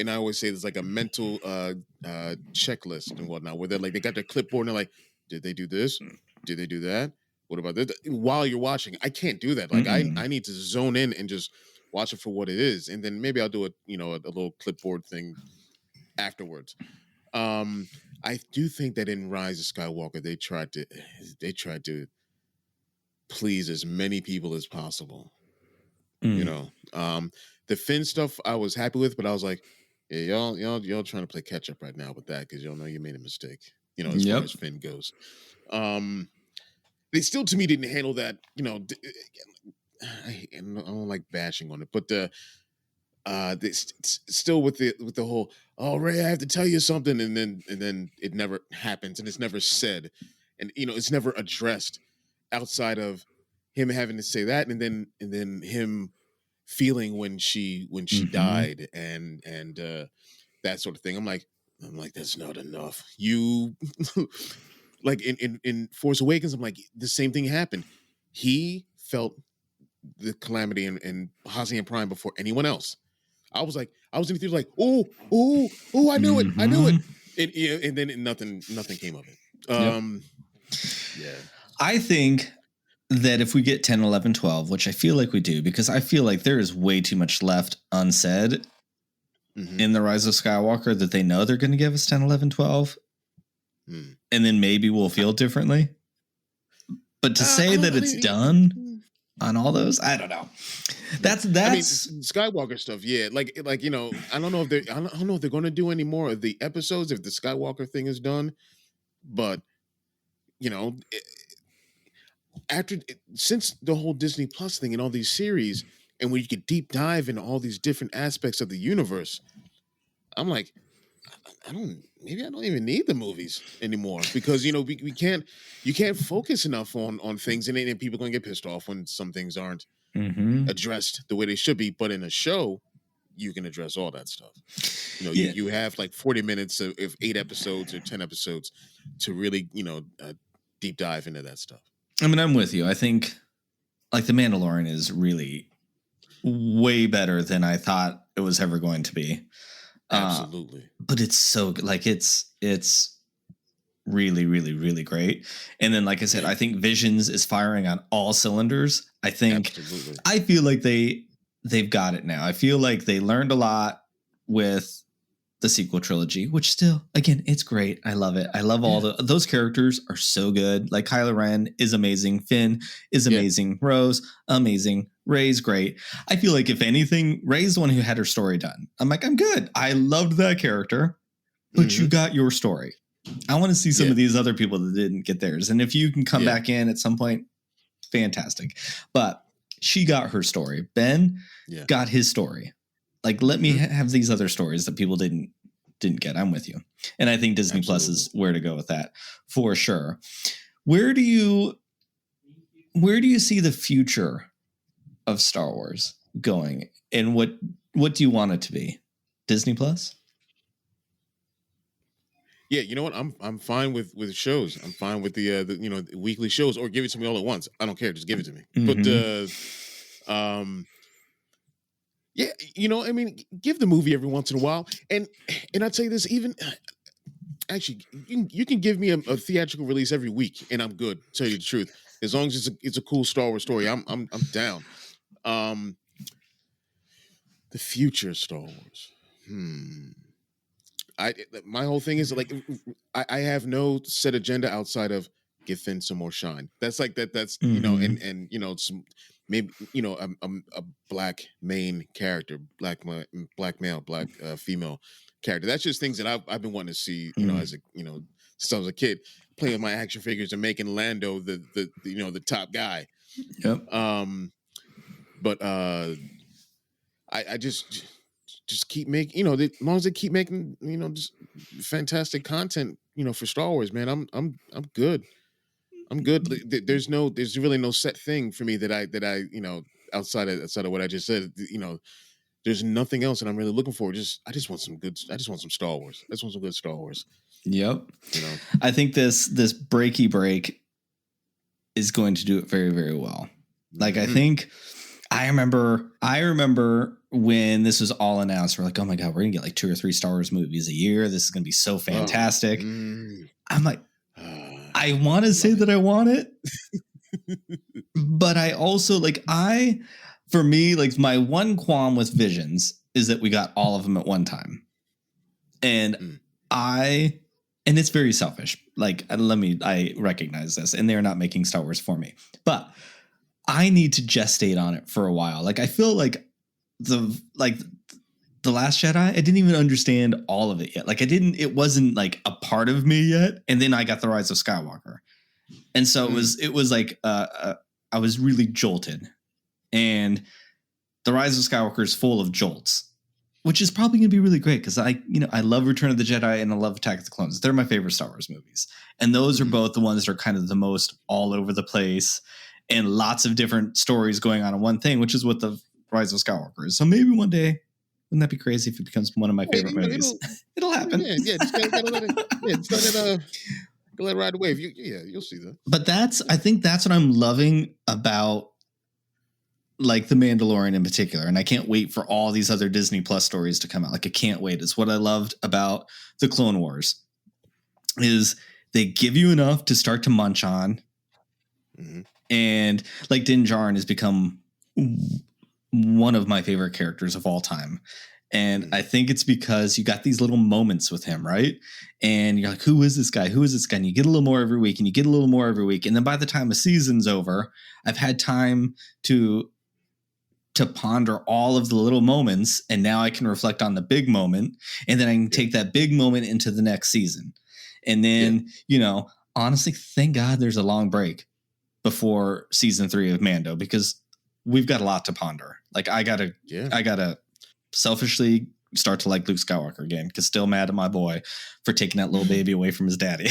D: I always say there's like a mental checklist and whatnot, where they're like, they got their clipboard and they're like, did they do this? Did they do that? What about this? While you're watching, I can't do that. Like, I need to zone in and just watch it for what it is. And then maybe I'll do a little clipboard thing afterwards. I do think that in Rise of Skywalker, they tried to please as many people as possible. The Finn stuff I was happy with, but I was like, yeah, y'all trying to play catch up right now with that, because y'all know you made a mistake, as far as Finn goes. They still, to me, didn't handle that. I don't like bashing on it, but still with the whole, oh, Ray, I have to tell you something, and then it never happens, and it's never said, and it's never addressed outside of him having to say that, and then him feeling when she died, and that sort of thing. I'm like, that's not enough. You like in Force Awakens, I'm like, the same thing happened. He felt the calamity in Hazian Prime before anyone else. I was in the theater like, oh, I knew it. And then nothing came of it. Yeah.
C: I think that if we get 10, 11, 12, which I feel like we do, because I feel like there is way too much left unsaid in The Rise of Skywalker, that they know they're going to give us 10, 11, 12. And then maybe we'll feel differently. But to say that it's done on all those, I don't know. That's
D: I mean, Skywalker stuff, yeah. Like you know, I don't know if they're going to do any more of the episodes if the Skywalker thing is done. But you know, since the whole Disney Plus thing and all these series, and where you could deep dive into all these different aspects of the universe, I'm like, maybe I don't even need the movies anymore, because you know you can't focus enough on things, and then people are going to get pissed off when some things aren't addressed the way they should be. But in a show, you can address all that stuff. You know, you have like 40 minutes of 8 episodes or 10 episodes to really, you know, deep dive into that stuff.
C: I mean, I'm with you. I think like The Mandalorian is really way better than I thought it was ever going to be.
D: Absolutely.
C: But it's so good. Like it's really, really, really great. And then, like I said, I think Visions is firing on all cylinders. I think, I feel like they've got it now. I feel like they learned a lot with the sequel trilogy, which still, again, it's great. I love it. I love all those characters are so good. Like Kylo Ren is amazing. Finn is amazing. Rose, amazing. Rey's great. I feel like if anything, Rey's the one who had her story done. I'm like, I'm good. I loved that character, but you got your story. I want to see some of these other people that didn't get theirs. And if you can come back in at some point, fantastic. But she got her story. Ben got his story. Like, let me have these other stories that people didn't get. I'm with you. And I think Disney Plus is where to go with that for sure. Where do you see the future of Star Wars going, and what do you want it to be? Disney Plus?
D: Yeah, you know what? I'm fine with shows. I'm fine with the you know, the weekly shows, or give it to me all at once. I don't care. Just give it to me. But yeah, you know, I mean, give the movie every once in a while. And I'll tell you this, even actually, you can give me a theatrical release every week, and I'm good. To tell you the truth, as long as it's a cool Star Wars story, I'm down. The future of Star Wars. My whole thing is like, I have no set agenda outside of give Finn some more shine. That's like that. That's you know, and you know, some maybe, you know, a black main character, black male, black female character. That's just things that I've been wanting to see. You know, as a, you know, since I was a kid, playing with my action figures and making Lando the you know, the top guy.
C: Yep.
D: But I just keep making, you know, as long as they keep making, you know, just fantastic content, you know, for Star Wars, man, I'm good. I'm good. There's really no set thing for me that I you know, outside of what I just said. You know, there's nothing else that I'm really looking for. I just want some Star Wars. I just want some good Star Wars.
C: Yep.
D: You know,
C: I think this breaky break is going to do it very, very well. Like, I think I remember when this was all announced, we're like, oh my God, we're gonna get like 2 or 3 Star Wars movies a year. This is gonna be so fantastic. I'm like, I want to say that I want it, but I also like, for me, like, my one qualm with Visions is that we got all of them at one time. And and it's very selfish. Like, I recognize this, and they're not making Star Wars for me, but I need to gestate on it for a while. Like, I feel like the Last Jedi, I didn't even understand all of it yet. Like, it wasn't like a part of me yet. And then I got The Rise of Skywalker. And so it was like, I was really jolted, and The Rise of Skywalker is full of jolts, which is probably going to be really great. Cause I love Return of the Jedi and I love Attack of the Clones. They're my favorite Star Wars movies. And those are both the ones that are kind of the most all over the place, and lots of different stories going on in one thing, which is what The Rise of Skywalker is. So maybe one day, wouldn't that be crazy if it becomes one of my favorite movies? It'll happen.
D: Yeah, just gotta let it. Yeah, just let it ride the wave. You'll see that.
C: But I think that's what I'm loving about, like, The Mandalorian in particular. And I can't wait for all these other Disney Plus stories to come out. Like, I can't wait. It's what I loved about the Clone Wars, is they give you enough to start to munch on. And like, Din Djarin has become one of my favorite characters of all time. And I think it's because you got these little moments with him, right? And you're like, who is this guy? Who is this guy? And you get a little more every week, and you get a little more every week. And then by the time a season's over, I've had time to ponder all of the little moments. And now I can reflect on the big moment. And then I can take that big moment into the next season. And then, honestly, thank God there's a long break before season 3 of Mando, because we've got a lot to ponder. Like I gotta selfishly start to like Luke Skywalker again, because still mad at my boy for taking that little baby away from his daddy.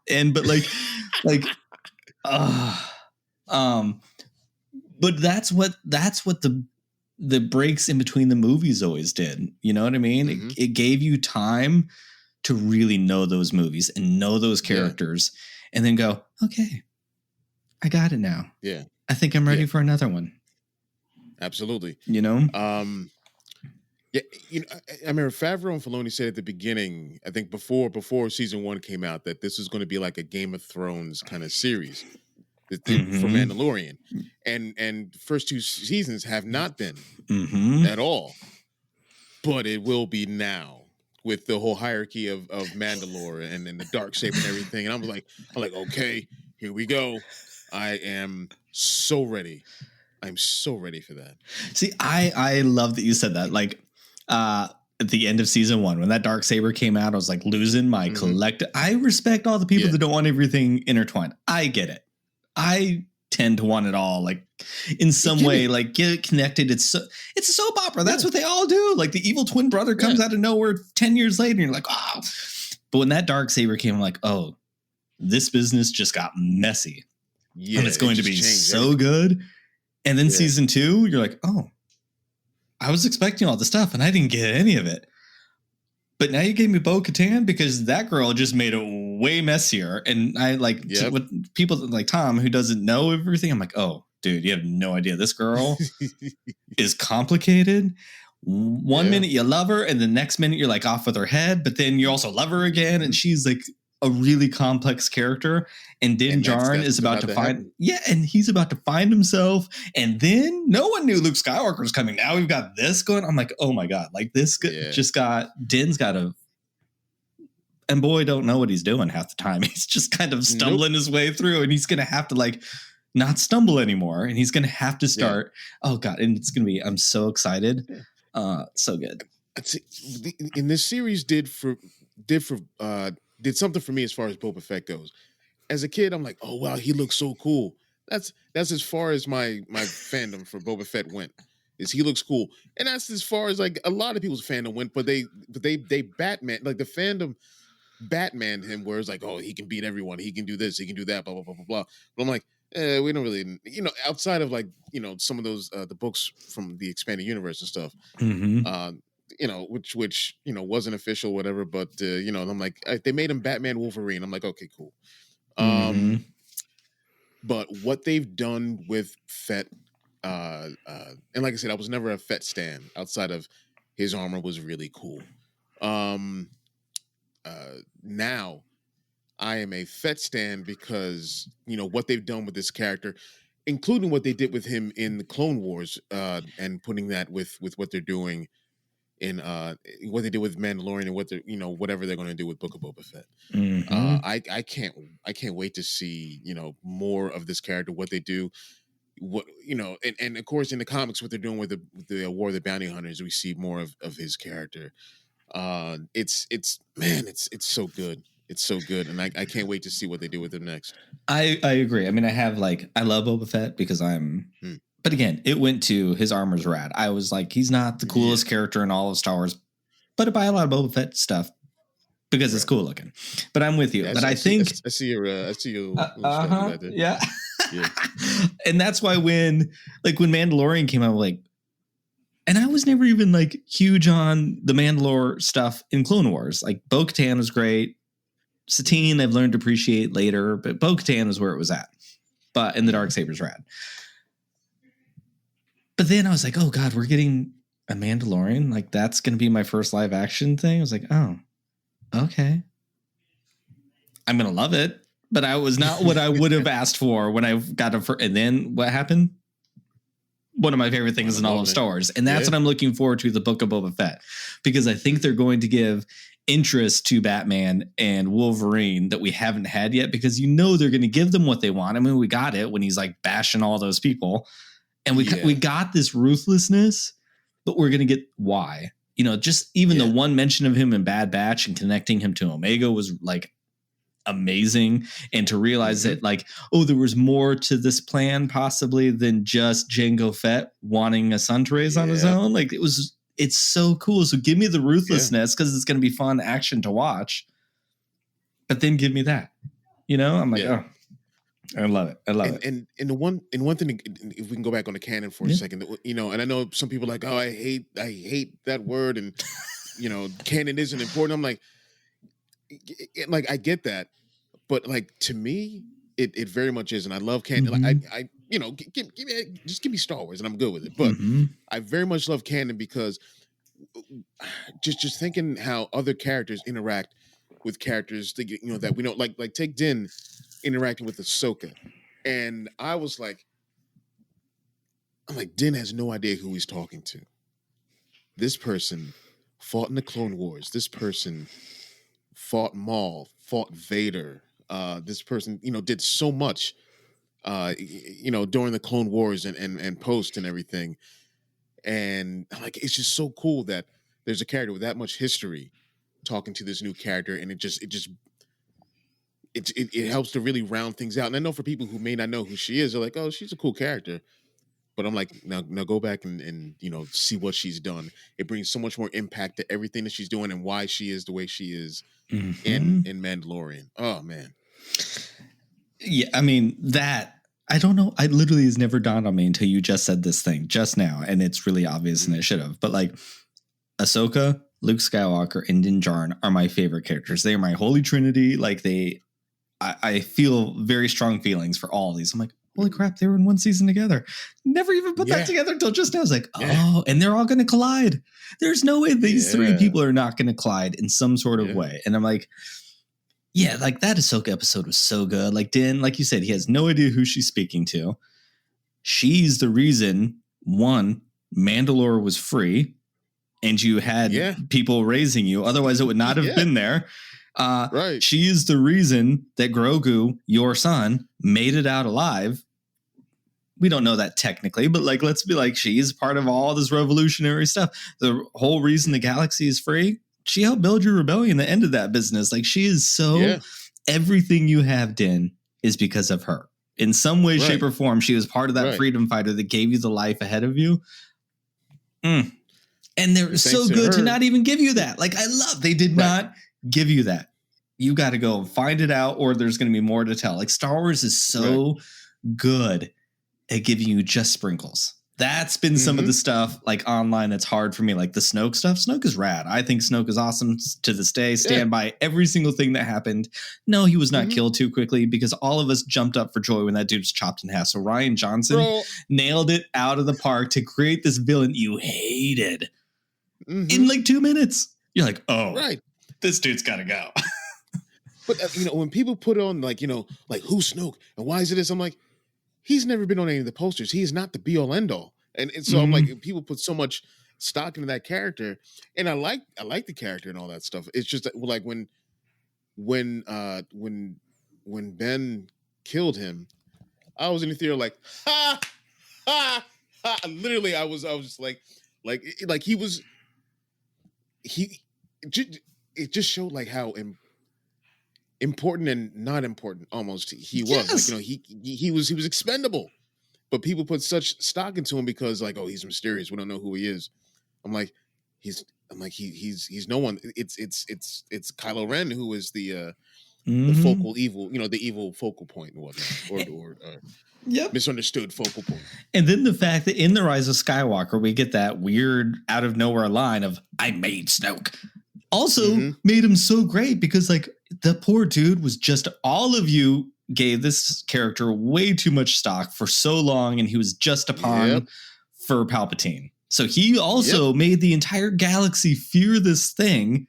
C: But that's what the breaks in between the movies always did. You know what I mean? Mm-hmm. It gave you time to really know those movies and know those characters, and then go, okay, I got it now.
D: Yeah.
C: I think I'm ready for another one.
D: Absolutely.
C: You know?
D: I remember Favreau and Filoni said at the beginning, I think before season 1 came out, that this is going to be like a Game of Thrones kind of series for Mandalorian. And first 2 seasons have not been at all. But it will be now, with the whole hierarchy of Mandalore and the Darksaber and everything. And I'm like, okay, here we go. I am so ready. I'm so ready for that.
C: See, I love that you said that. Like, at the end of season 1, when that Darksaber came out, I was like losing my collective. I respect all the people that don't want everything intertwined. I get it. I tend to want it all, like in some way, like get it connected. It's a soap opera. That's what they all do. Like the evil twin brother comes out of nowhere 10 years later, and you're like, oh. But when that Darksaber came, I'm like, oh, this business just got messy. Yeah, and it's going to be so good. And then season 2, you're like, oh, I was expecting all the stuff and I didn't get any of it. But now you gave me Bo-Katan, because that girl just made it way messier. And I like with people like Tom, who doesn't know everything. I'm like, oh, dude, you have no idea. This girl is complicated. One minute you love her, and the next minute you're like off with her head, but then you also love her again. And she's like a really complex character, and Din Djarin is about to find and he's about to find himself. And then no one knew Luke Skywalker was coming. Now we've got this going. I'm like, oh my god, like this just got Din's got a, and boy, don't know what he's doing half the time. He's just kind of stumbling his way through, and he's gonna have to like not stumble anymore, and he's gonna have to start. Oh god, and it's gonna be. I'm so excited. So good.
D: And this series did something for me as far as Boba Fett goes. As a kid, I'm like, oh wow, he looks so cool. That's as far as my fandom for Boba Fett went. Is he looks cool, and that's as far as like a lot of people's fandom went. But they Batman, like the fandom Batman him, where it's like, oh, he can beat everyone, he can do this, he can do that, blah blah blah blah blah. But I'm like, we don't really, outside of like some of those the books from the expanded universe and stuff. Which wasn't official, whatever. But I'm like, they made him Batman Wolverine. I'm like, okay, cool. But what they've done with Fett, and like I said, I was never a Fett stan. Outside of his armor was really cool. Now I am a Fett stan because what they've done with this character, including what they did with him in the Clone Wars, and putting that with what they're doing in what they did with Mandalorian, and what they're whatever they're going to do with Book of Boba Fett. I can't wait to see more of this character, what they do, and of course in the comics what they're doing with the War of the Bounty Hunters, we see more of his character. It's so good. It's so good, and I can't wait to see what they do with him next.
C: I agree. I mean, I love Boba Fett because but again, it went to his armor's rad. I was like, he's not the coolest character in all of Star Wars, but I buy a lot of Boba Fett stuff because it's cool looking. But I'm with you. Yeah, but I think
D: I see your
C: right there. Yeah. And that's why when Mandalorian came out, like, and I was never even like huge on the Mandalore stuff in Clone Wars. Like Bo-Katan was great. Satine I've learned to appreciate later, but Bo-Katan is where it was at. And the Darksaber's rad. But then I was like, oh God, we're getting a Mandalorian. Like that's going to be my first live action thing. I was like, oh, okay. I'm going to love it. But I was not what I would have asked for when I got it. And then what happened? one of my favorite things in all of Star Wars. And that's what I'm looking forward to, the Book of Boba Fett, because I think they're going to give interest to Batman and Wolverine that we haven't had yet, because they're going to give them what they want. I mean, we got it when he's like bashing all those people, and we got this ruthlessness, but we're going to get why. Just even the one mention of him in Bad Batch and connecting him to Omega was like amazing. And to realize that like, there was more to this plan possibly than just Jango Fett wanting a son to raise on his own. Like it's so cool. So give me the ruthlessness, because it's going to be fun action to watch, but then give me that, I'm like, oh, I love it. I love it.
D: And the one thing, if we can go back on the canon for a second, and I know some people are like, oh, I hate that word, and canon isn't important. I'm like I get that, but like to me, it very much is, and I love canon. Like I just give me Star Wars, and I'm good with it. But I very much love canon because just thinking how other characters interact with characters that we know, like take Din interacting with Ahsoka, and I'm like, Din has no idea who he's talking to. This person fought in the Clone Wars. This person fought Maul, fought Vader. This person, did so much, during the Clone Wars and post and everything. And like, it's just so cool that there's a character with that much history talking to this new character, and it helps to really round things out. And I know for people who may not know who she is, they're like, oh, she's a cool character. But I'm like, now go back and see what she's done. It brings so much more impact to everything that she's doing and why she is the way she is in Mandalorian. Oh, man.
C: Yeah, I mean, I don't know. I literally has never dawned on me until you just said this thing just now. And it's really obvious, and it should have. But like, Ahsoka, Luke Skywalker, and Din Djarin are my favorite characters. They are my holy trinity. Like I feel very strong feelings for all of these. I'm like, holy crap, they were in one season together. Never even put that together until just now. I was like, and they're all going to collide. There's no way these three people are not going to collide in some sort of way. And I'm like, like that Ahsoka episode was so good. Like Din, like you said, he has no idea who she's speaking to. She's the reason, one, Mandalore was free and you had people raising you. Otherwise, it would not have been there. Right. She is the reason that Grogu, your son, made it out alive. We don't know that technically, but like, let's be like, she's part of all this revolutionary stuff. The whole reason the galaxy is free, she helped build your rebellion that ended that business. Like, she is so everything you have, Din, is because of her. In some way, shape, or form, she was part of that freedom fighter that gave you the life ahead of you. And they're so good to not even give you that. Like, they did not give you that. You got to go find it out, or there's going to be more to tell. Like, Star Wars is so good at giving you just sprinkles. That's been some of the stuff like online that's hard for me, like the Snoke stuff. Snoke is rad. I think Snoke is awesome to this day. Stand by every single thing that happened. No, he was not killed too quickly, because all of us jumped up for joy when that dude was chopped in half. So Rian Johnson nailed it out of the park to create this villain you hated in like 2 minutes. You're like, this dude's got to go.
D: But when people put on like who's Snoke and why is it this? I'm like, he's never been on any of the posters. He is not the be all end all. And so I'm like, people put so much stock into that character, and I like the character and all that stuff. It's just that, like when Ben killed him, I was in the theater like, ha ha ha. Literally, I was just like it just showed like how important and not important almost he was. Like, he was expendable, but people put such stock into him because like, oh, he's mysterious, we don't know who he is. I'm like he's no one. It's Kylo Ren who is the focal evil, the evil focal point and whatnot, or misunderstood focal point.
C: And then the fact that in The Rise of Skywalker we get that weird out of nowhere line of "I made Snoke." Also made him so great because like the poor dude was just, all of you gave this character way too much stock for so long, and he was just a pawn for Palpatine. So he also made the entire galaxy fear this thing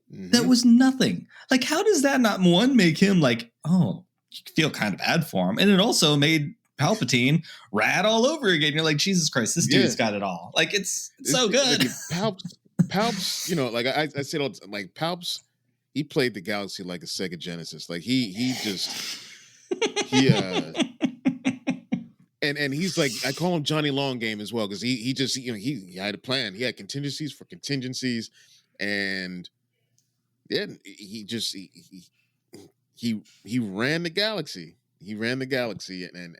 C: that was nothing. Like, how does that not, one, make him like, oh, you feel kind of bad for him? And it also made Palpatine, rad all over again. You're like, Jesus Christ, this dude's got it all. Like it's so good.
D: Like, Palps, you know, like I said, all the time, like Palps, he played the galaxy like a Sega Genesis. Like he and he's like, I call him Johnny Long Game as well, because he just, you know, he had a plan. He had contingencies for contingencies, and then he ran the galaxy. He ran the galaxy and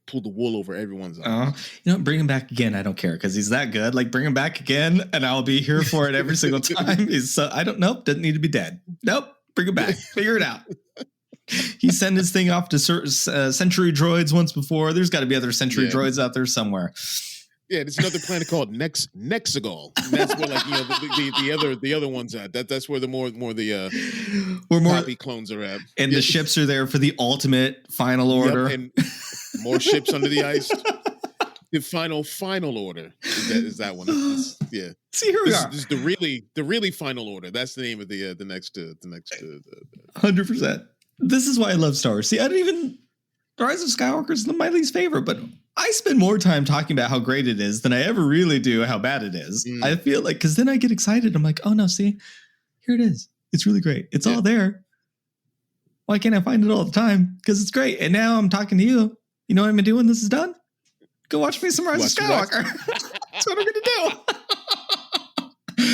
D: pulled the wool over everyone's eyes.
C: You know, bring him back again. I don't care, because he's that good. Like, bring him back again, and I'll be here for it every single time. I don't know. Doesn't need to be dead. Nope. Bring him back. Figure it out. He sent his thing off to Century Droids once before. There's got to be other Century Droids out there somewhere.
D: Yeah, there's another planet called Nexagol. And that's where, like, you know, the other ones at. That's where the more copy clones are at.
C: And the ships are there for the ultimate final order.
D: Yep, and more ships under the ice. The final order is that one. Yeah.
C: See, here we are.
D: This is the really final order. That's the name of the next
C: 100%. This is why I love Star Wars. See, The Rise of Skywalker is my least favorite, but I spend more time talking about how great it is than I ever really do how bad it is. I feel like, because then I get excited. I'm like, oh no, see, here it is. It's really great. It's all there. Why can't I find it all the time? Because it's great. And now I'm talking to you. You know what I'm going to do when this is done? Go watch me some Rise of Skywalker. That's what I'm going to do.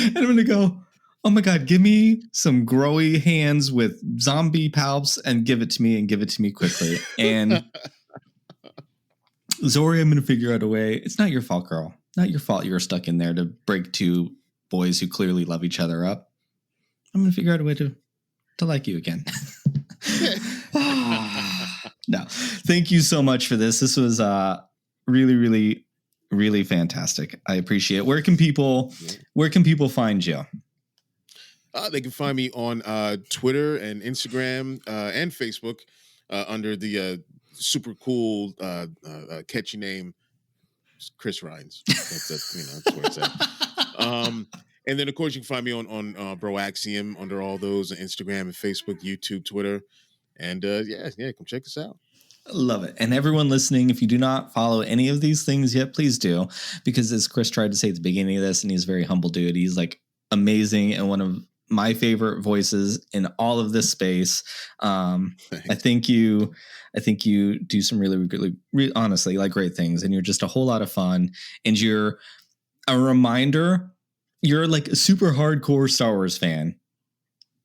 C: And I'm going to go, oh my God, give me some growy hands with zombie palps and give it to me quickly. And Zori, I'm going to figure out a way. It's not your fault, girl. Not your fault you're stuck in there to break two boys who clearly love each other up. I'm going to figure out a way to like you again. No, thank you so much for this. This was really, really, really fantastic. I appreciate it. Where can people find you?
D: They can find me on Twitter and Instagram and Facebook under the super cool catchy name Chris Ryons. That's where it's at. And then of course you can find me on Broaxium under all those, Instagram and Facebook, YouTube, Twitter, and come check us out.
C: Love it. And everyone listening, if you do not follow any of these things yet, please do, because as Chris tried to say at the beginning of this, and he's a very humble dude, he's like amazing and one of my favorite voices in all of this space. I think you do some really honestly, like, great things, and you're just a whole lot of fun, and you're a reminder. You're like a super hardcore Star Wars fan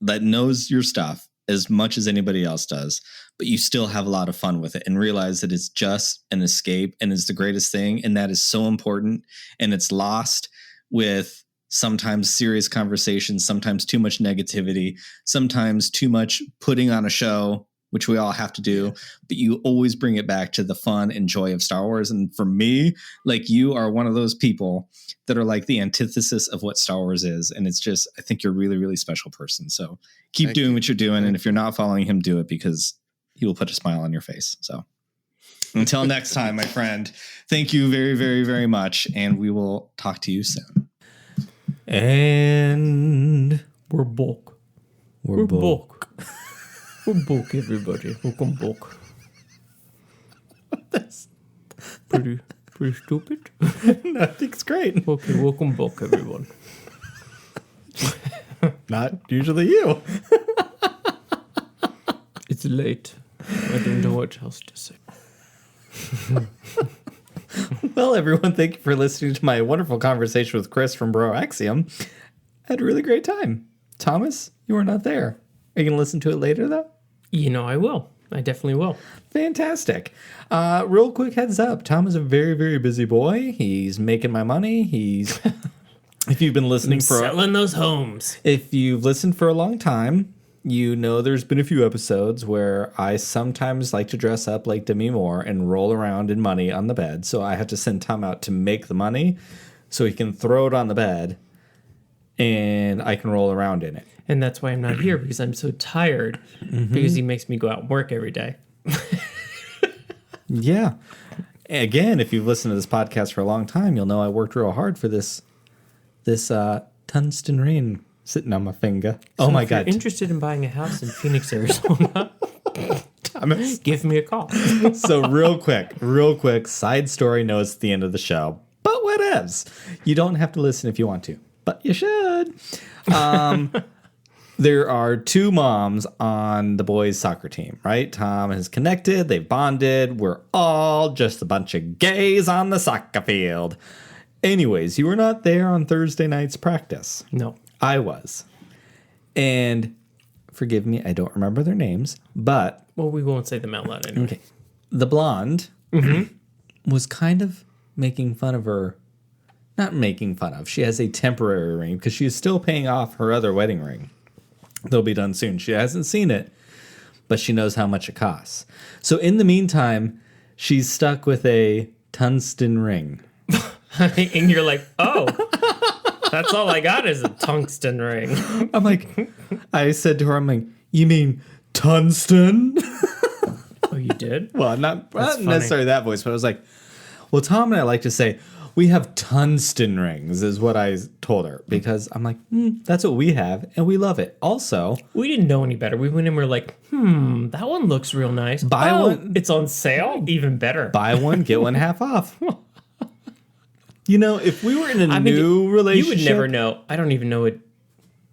C: that knows your stuff as much as anybody else does, but you still have a lot of fun with it and realize that it's just an escape and it's the greatest thing. And that is so important. And it's lost with sometimes serious conversations, sometimes too much negativity, sometimes too much putting on a show, which we all have to do, but you always bring it back to the fun and joy of Star Wars. And for me, like, you are one of those people that are like the antithesis of what Star Wars is. And it's just, I think you're a really, really special person. So keep doing what you're doing. And if you're not following him, do it, because he will put a smile on your face. So until next time, my friend, thank you very, very, very much. And we will talk to you soon.
B: And we're back. We're back. We're back, everybody. Welcome back.
A: That's
B: pretty stupid.
A: No, I think it's great.
B: Okay, welcome back, everyone.
A: Not usually you.
B: It's late. I don't know what else to say.
A: Well, everyone, thank you for listening to my wonderful conversation with Chris from Broaxium. I had a really great time. Thomas, you were not there. Are you going to listen to it later, though?
B: You know, I will. I definitely will.
A: Fantastic. Real quick heads up. Tom is a very, very busy boy. He's making my money. He's... If you've been listening
B: selling those homes.
A: If you've listened for a long time, you know there's been a few episodes where I sometimes like to dress up like Demi Moore and roll around in money on the bed. So I have to send Tom out to make the money so he can throw it on the bed and I can roll around in it.
B: And that's why I'm not here, because I'm so tired, because he makes me go out and work every day.
A: Yeah. Again, if you've listened to this podcast for a long time, you'll know I worked real hard for this tungsten ring sitting on my finger.
B: So oh my God. If you're interested in buying a house in Phoenix, Arizona, Give me a call.
A: So real quick, side story. No, it's the end of the show, but whatevs. You don't have to listen if you want to, but you should. There are two moms on the boys' soccer team, right? Tom is connected. They've bonded. We're all just a bunch of gays on the soccer field. Anyways, you were not there on Thursday night's practice.
B: No.
A: I was. And forgive me, I don't remember their names, but...
B: Well, we won't say them out loud anyway.
A: Okay. The blonde was kind of making fun of her. Not making fun of. She has a temporary ring because she is still paying off her other wedding ring. They'll be done soon. She hasn't seen it, but she knows how much it costs. So in the meantime, she's stuck with a tungsten ring.
B: And you're like, oh, that's all I got is a tungsten ring.
A: I'm like, I said to her, I'm like, you mean tungsten?
B: Oh, you did?
A: Well, not necessarily that voice, but I was like, well, Tom and I like to say, we have tungsten rings, is what I told her. Because I'm like, that's what we have, and we love it. Also,
B: we didn't know any better. We went in and we're like, that one looks real nice.
A: Buy one.
B: It's on sale? Even better.
A: Buy one, get one half off. You know, if we were in a new relationship...
B: You would never know. I don't even know what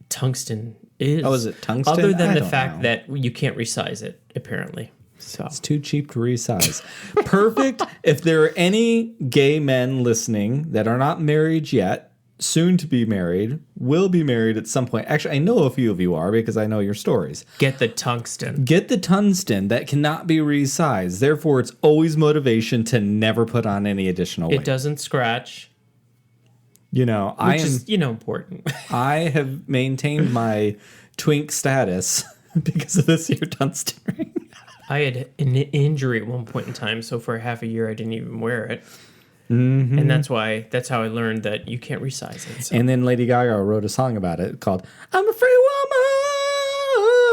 B: tungsten is.
A: Oh, is it tungsten?
B: Other than
A: I
B: the
A: don't
B: fact
A: know.
B: that you can't resize it, apparently. So
A: It's too cheap to resize. Perfect. If there are any gay men listening that are not married yet, soon to be married, will be married at some point. Actually, I know a few of you are because I know your stories.
B: get the tungsten.
A: Get the tungsten that cannot be resized. Therefore, it's always motivation to never put on any additional weight.
B: It doesn't scratch,
A: You know,
B: which is, important.
A: I have maintained my twink status because of this year tungsten ring.
B: I had an injury at one point in time, so for half a year I didn't even wear it. And that's how I learned that you can't resize it. So.
A: And then Lady Gaga wrote a song about it called I'm a Free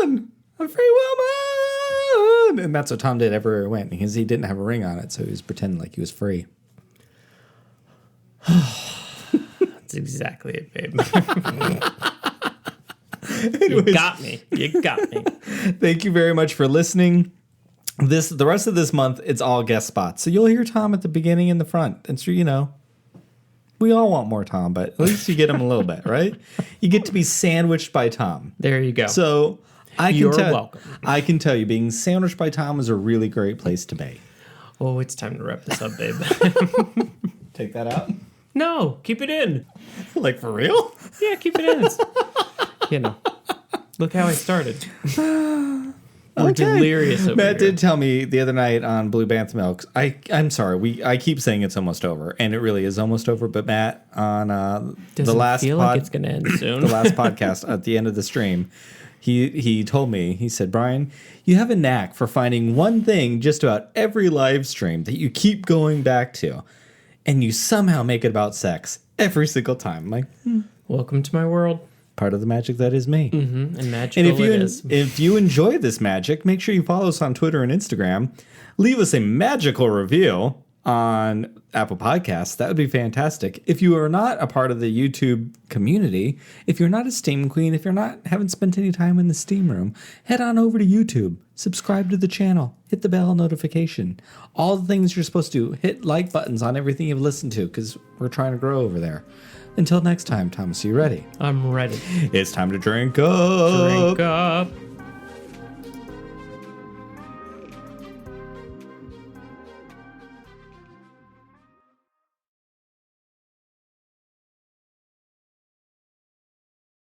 A: Woman! I'm a Free Woman! And that's what Tom did everywhere he went because he didn't have a ring on it, so he was pretending like he was free.
B: That's exactly it, babe. You got me. You got me.
A: Thank you very much for listening. The rest of this month, it's all guest spots. So you'll hear Tom at the beginning and the front. And so, we all want more Tom, but at least you get him a little bit, right? You get to be sandwiched by Tom.
B: There you go.
A: So
B: You're welcome.
A: I can tell you, being sandwiched by Tom is a really great place to be.
B: Oh, it's time to wrap this up, babe.
A: Take that out?
B: No, keep it in.
A: Like, for real?
B: Yeah, keep it in. Look how I started. I'm delirious over
A: Matt
B: here.
A: did tell me the other night on Blue Bantha Milk. I'm sorry. I keep saying it's almost over, and it really is almost over. But Matt on the last
B: feel like it's going to end soon.
A: the last podcast at the end of the stream, he told me, he said, Bryan, you have a knack for finding one thing just about every live stream that you keep going back to, and you somehow make it about sex every single time. I'm like,
B: Welcome to my world.
A: part of the magic that is me.
B: And magical
A: And
B: is.
A: if you enjoy this magic, make sure you follow us on Twitter and Instagram. Leave us a magical review on Apple Podcasts. That would be fantastic. If you are not a part of the YouTube community, if you're not a Steam Queen, if haven't spent any time in the Steam room, head on over to YouTube. Subscribe to the channel. Hit the bell notification. All the things you're supposed to do. Hit like buttons on everything you've listened to because we're trying to grow over there. Until next time, Thomas, are you ready?
B: I'm ready.
A: It's time to drink up.
B: Drink up.